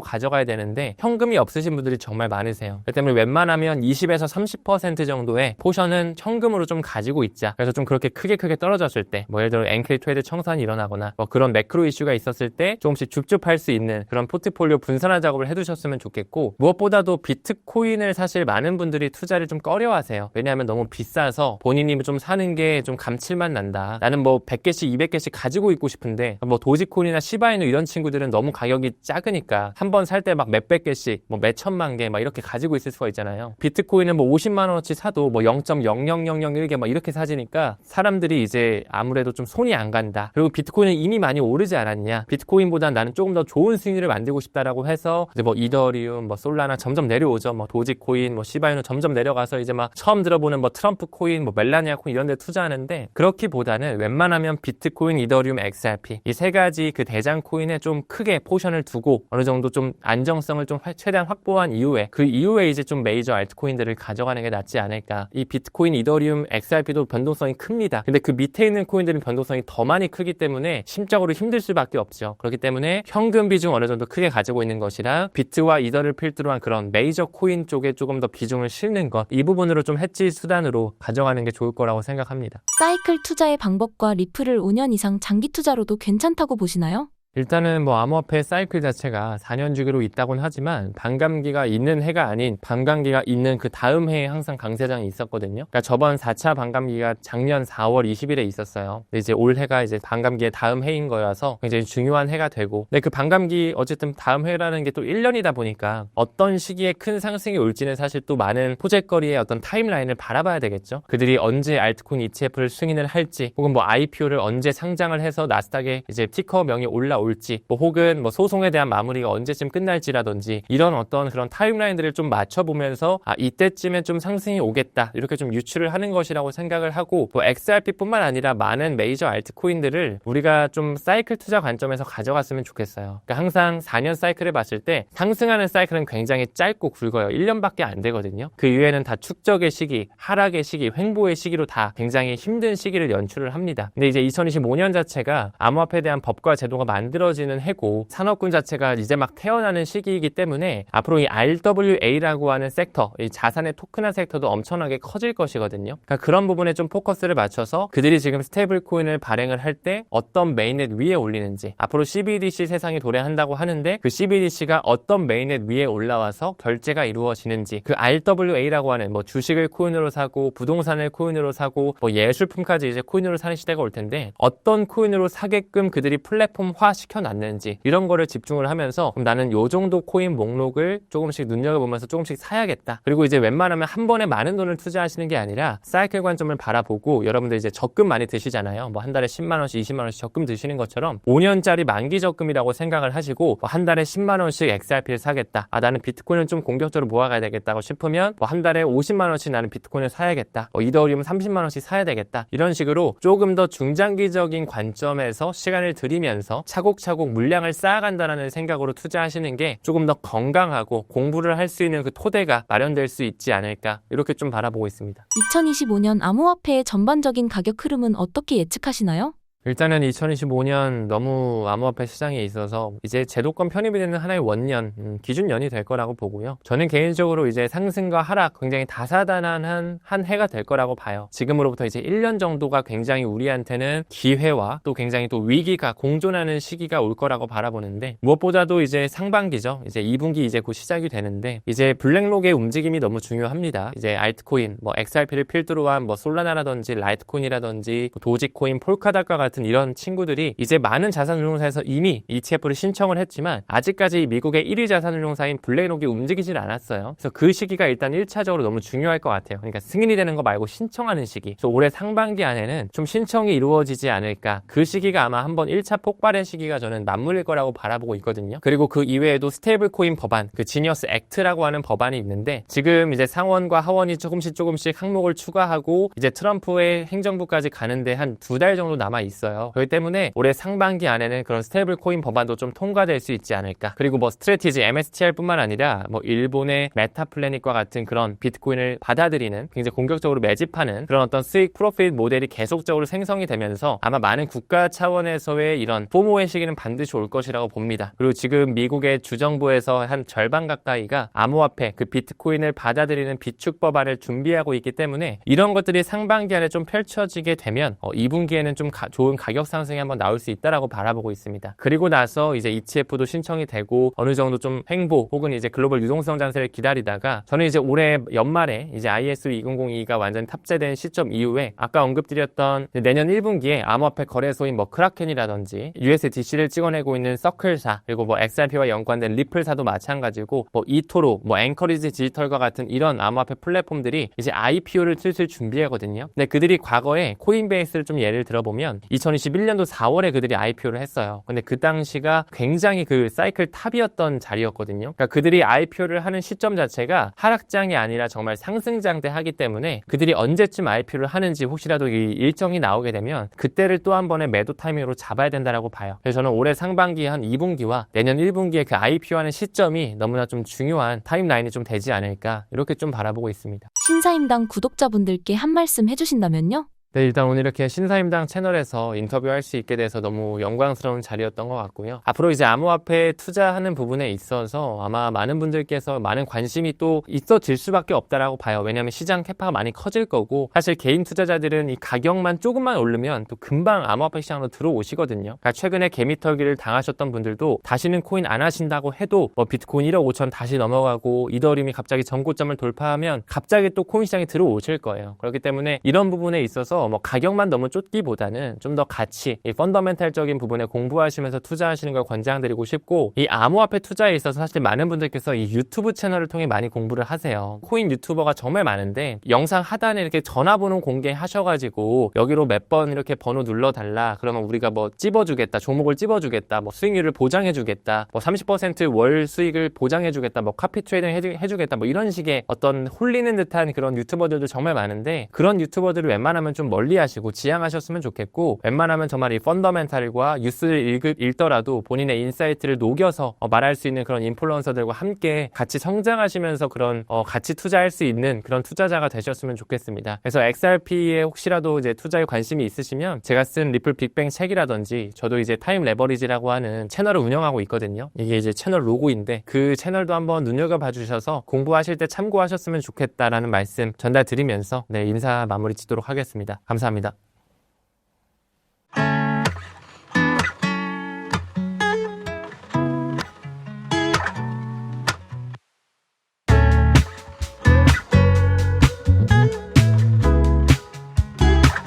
가져가야 되는데 현금이 없으신 분들이 정말 많으세요. 그렇기 때문에 웬만하면 20에서 30% 정도의 포션은 현금으로 좀 가지고 있자. 그래서 좀 그렇게 크게 떨어졌을 때, 뭐 예를 들어 엔클 트레이드 청산이 일어나거나 뭐 그런 매크로 이슈가 있었을 때 조금씩 줍줍할 수 있는 그런 포트폴리오 분산화 작업을 해두셨으면 좋겠고, 무엇보다도 비트코인을 사실 많은 분들이 투자를 좀 꺼려하세요. 왜냐하면 너무 비싸서 본인이 좀 사는 게 좀 감칠맛 난다. 나는 뭐 100개씩 200개씩 가지고 있고 싶은데, 뭐 도지코인이나 시바이누 이런 친구들은 너무 가격이 작으니까 한 번 살 때 막 몇백 개씩, 뭐 몇천만 개 막 이렇게 가지고 있을 수가 있잖아요. 비트코인은 뭐 50만 원어치 사도 뭐 0.00001개 막 이렇게 사지니까 사람들이 이제 아무래도 좀 손이 안 간다. 그리고 비트코인은 이미 많이 오르지 않았냐, 비트코인보다 나는 조금 더 좋은 수익률을 만들고 싶다라고 해서 이제 뭐 이더리움, 뭐 솔라나 점점 내려오죠. 뭐 도지코인, 뭐 시바이누 점점 내려가서 이제 막 처음 들어보는 뭐 트럼프 코인, 뭐 멜라니아 코인 이런 데 투자하는데, 그렇기보다는 웬만하면 비트코인, 이더리움, XRP 이 세 가지 그 대장 코인에 좀 크게 포션을 두고 어느 정도 좀 안정성을 좀 최대한 확보한 이후에, 그 이후에 이제 좀 메이저 알트코인들을 가져가는 게 낫지 않을까. 이 비트코인, 이더리움, XRP도 변동성이 큽니다. 근데 그 밑에 있는 코인들은 변동성이 더 많이 크기 때문에 심적으로 힘들 수밖에 없죠. 그렇기 때문에 현금 비중 어느 정도 크게 가지고 있는 것이랑 비트와 이더를 필두로 한 그런 메이저 코인 쪽에 조금 더 비중을 실는 것, 이 부분으로 좀 해지 수단으로 가져가는 게 좋을 거라고 생각합니다. 사이클 투자의 방법과 리플을 5년 이상 장기 투자로도 괜찮다고 보시나요? 일단은 뭐 암호화폐 사이클 자체가 4년 주기로 있다곤 하지만 반감기가 있는 해가 아닌 반감기가 있는 그 다음 해에 항상 강세장이 있었거든요. 그러니까 저번 4차 반감기가 작년 4월 20일에 있었어요. 근데 이제 올해가 이제 반감기의 다음 해인 거라서 굉장히 중요한 해가 되고, 근데 그 반감기 어쨌든 다음 해라는 게 또 1년이다 보니까 어떤 시기에 큰 상승이 올지는 사실 또 많은 호재거리의 어떤 타임라인을 바라봐야 되겠죠. 그들이 언제 알트코인 ETF를 승인을 할지, 혹은 뭐 IPO를 언제 상장을 해서 나스닥에 이제 티커명이 올라올지, 뭐 혹은 뭐 소송에 대한 마무리가 언제쯤 끝날지라든지, 이런 어떤 그런 타임라인들을 좀 맞춰보면서 이때쯤에 좀 상승이 오겠다 이렇게 좀 유추를 하는 것이라고 생각을 하고, 뭐 XRP뿐만 아니라 많은 메이저 알트코인들을 우리가 좀 사이클 투자 관점에서 가져갔으면 좋겠어요. 그러니까 항상 4년 사이클을 봤을 때 상승하는 사이클은 굉장히 짧고 굵어요. 1년밖에 안 되거든요. 그 이후에는 다 축적의 시기, 하락의 시기, 횡보의 시기로 다 굉장히 힘든 시기를 연출을 합니다. 근데 이제 2025년 자체가 암호화폐에 대한 법과 제도가 만들어지는 해고, 산업군 자체가 이제 막 태어나는 시기이기 때문에 앞으로 이 RWA라고 하는 섹터, 이 자산의 토큰화 섹터도 엄청나게 커질 것이거든요. 그러니까 그런 부분에 좀 포커스를 맞춰서 그들이 지금 스테이블 코인을 발행을 할 때 어떤 메인넷 위에 올리는지, 앞으로 CBDC 세상이 도래한다고 하는데 그 CBDC가 어떤 메인넷 위에 올라와서 결제가 이루어지는지, 그 RWA라고 하는 뭐 주식을 코인으로 사고 부동산을 코인으로 사고 뭐 예술품까지 이제 코인으로 사는 시대가 올 텐데 어떤 코인으로 사게끔 그들이 플랫폼화 시켜놨는지, 이런 거를 집중을 하면서 그럼 나는 요 정도 코인 목록을 조금씩 눈여겨보면서 조금씩 사야겠다. 그리고 이제 웬만하면 한 번에 많은 돈을 투자하시는 게 아니라 사이클 관점을 바라보고, 여러분들 이제 적금 많이 드시잖아요. 뭐 한 달에 10만 원씩 20만 원씩 적금 드시는 것처럼 5년짜리 만기 적금이라고 생각을 하시고, 뭐 한 달에 10만 원씩 XRP를 사겠다. 나는 비트코인을 좀 공격적으로 모아가야 되겠다고 싶으면 뭐 한 달에 50만 원씩 나는 비트코인을 사야겠다. 이더리움 30만 원씩 사야 되겠다. 이런 식으로 조금 더 중장기적인 관점에서 시간을 들이면서 차곡차곡 물량을 쌓아간다는 생각으로 투자하시는 게 조금 더 건강하고 공부를 할 수 있는 그 토대가 마련될 수 있지 않을까, 이렇게 좀 바라보고 있습니다. 2025년 암호화폐의 전반적인 가격 흐름은 어떻게 예측하시나요? 일단은 2025년 너무 암호화폐 시장에 있어서 이제 제도권 편입이 되는 하나의 원년, 기준년이 될 거라고 보고요. 저는 개인적으로 이제 상승과 하락 굉장히 다사다난한 한 해가 될 거라고 봐요. 지금으로부터 이제 1년 정도가 굉장히 우리한테는 기회와 또 굉장히 또 위기가 공존하는 시기가 올 거라고 바라보는데, 무엇보다도 이제 상반기죠. 이제 2분기 이제 곧 시작이 되는데, 이제 블랙록의 움직임이 너무 중요합니다. 이제 알트코인, 뭐 XRP를 필두로 한 뭐 솔라나라든지 라이트코인이라든지 도지코인, 폴카닷과 같은 이런 친구들이 이제 많은 자산운용사에서 이미 ETF를 신청을 했지만 아직까지 미국의 1위 자산운용사인 블랙록이 움직이질 않았어요. 그래서 그 시기가 일단 1차적으로 너무 중요할 것 같아요. 그러니까 승인이 되는 거 말고 신청하는 시기. 그래서 올해 상반기 안에는 좀 신청이 이루어지지 않을까. 그 시기가 아마 한번 1차 폭발의 시기가 저는 맞물릴 거라고 바라보고 있거든요. 그리고 그 이외에도 스테이블 코인 법안, 그 지니어스 액트라고 하는 법안이 있는데, 지금 이제 상원과 하원이 조금씩 항목을 추가하고 이제 트럼프의 행정부까지 가는데 한 2달 정도 남아 있어요. 그렇기 때문에 올해 상반기 안에는 그런 스테이블 코인 법안도 좀 통과될 수 있지 않을까. 그리고 뭐 스트래티지 MSTR뿐만 아니라 뭐 일본의 메타플래닛과 같은 그런 비트코인을 받아들이는, 굉장히 공격적으로 매집하는 그런 어떤 수익 프로핏 모델이 계속적으로 생성이 되면서 아마 많은 국가 차원에서의 이런 포모의 시기는 반드시 올 것이라고 봅니다. 그리고 지금 미국의 주정부에서 한 절반 가까이가 암호화폐, 그 비트코인을 받아들이는 비축 법안을 준비하고 있기 때문에 이런 것들이 상반기 안에 좀 펼쳐지게 되면 2분기에는 좀 좋은 가격 상승이 한번 나올 수 있다라고 바라보고 있습니다. 그리고 나서 이제 ETF도 신청이 되고 어느 정도 좀 횡보 혹은 이제 글로벌 유동성 장세를 기다리다가, 저는 이제 올해 연말에 이제 ISO 2002가 완전히 탑재된 시점 이후에 아까 언급드렸던 내년 1분기에 암호화폐 거래소인 뭐 크라켄이라든지 USDC를 찍어내고 있는 서클사, 그리고 뭐 XRP와 연관된 리플사도 마찬가지고 뭐 이토로, 뭐 앵커리지 디지털과 같은 이런 암호화폐 플랫폼들이 이제 IPO를 슬슬 준비하거든요. 근데 그들이 과거에 코인베이스를 좀 예를 들어보면 2021년도 4월에 그들이 IPO를 했어요. 근데 그 당시가 굉장히 그 사이클 탑이었던 자리였거든요. 그러니까 그들이 IPO를 하는 시점 자체가 하락장이 아니라 정말 상승장대 하기 때문에 그들이 언제쯤 IPO를 하는지 혹시라도 이 일정이 나오게 되면 그때를 또 한 번의 매도 타이밍으로 잡아야 된다라고 봐요. 그래서 저는 올해 상반기 한 2분기와 내년 1분기에 그 IPO 하는 시점이 너무나 좀 중요한 타임라인이 좀 되지 않을까, 이렇게 좀 바라보고 있습니다. 신사임당 구독자분들께 한 말씀 해주신다면요? 네, 일단 오늘 이렇게 신사임당 채널에서 인터뷰할 수 있게 돼서 너무 영광스러운 자리였던 것 같고요. 앞으로 이제 암호화폐에 투자하는 부분에 있어서 아마 많은 분들께서 많은 관심이 또 있어질 수밖에 없다라고 봐요. 왜냐하면 시장 캐파가 많이 커질 거고, 사실 개인 투자자들은 이 가격만 조금만 오르면 또 금방 암호화폐 시장으로 들어오시거든요. 그러니까 최근에 개미털기를 당하셨던 분들도 다시는 코인 안 하신다고 해도 뭐 비트코인 1억 5천 다시 넘어가고 이더리움이 갑자기 전고점을 돌파하면 갑자기 또 코인 시장에 들어오실 거예요. 그렇기 때문에 이런 부분에 있어서 뭐 가격만 너무 쫓기보다는 좀 더 가치, 이 펀더멘탈적인 부분에 공부하시면서 투자하시는 걸 권장드리고 싶고, 이 암호화폐 투자에 있어서 사실 많은 분들께서 이 유튜브 채널을 통해 많이 공부를 하세요. 코인 유튜버가 정말 많은데 영상 하단에 이렇게 전화번호 공개하셔가지고 여기로 몇 번 이렇게 번호 눌러달라, 그러면 우리가 뭐 찝어주겠다, 종목을 찝어주겠다, 뭐 수익률을 보장해주겠다, 뭐 30% 월 수익을 보장해주겠다, 뭐 카피 트레이딩 해주겠다, 뭐 이런 식의 어떤 홀리는 듯한 그런 유튜버들도 정말 많은데, 그런 유튜버들을 웬만하면 좀 멀리 하시고 지양하셨으면 좋겠고, 웬만하면 정말 이 펀더멘탈과 뉴스를 읽더라도 본인의 인사이트를 녹여서 말할 수 있는 그런 인플루언서들과 함께 같이 성장하시면서 그런 같이 투자할 수 있는 그런 투자자가 되셨으면 좋겠습니다. 그래서 XRP에 혹시라도 이제 투자에 관심이 있으시면 제가 쓴 리플 빅뱅 책이라든지, 저도 이제 타임 레버리지라고 하는 채널을 운영하고 있거든요. 이게 이제 채널 로고인데 그 채널도 한번 눈여겨봐 주셔서 공부하실 때 참고하셨으면 좋겠다라는 말씀 전달드리면서 네, 인사 마무리 짓도록 하겠습니다. 감사합니다.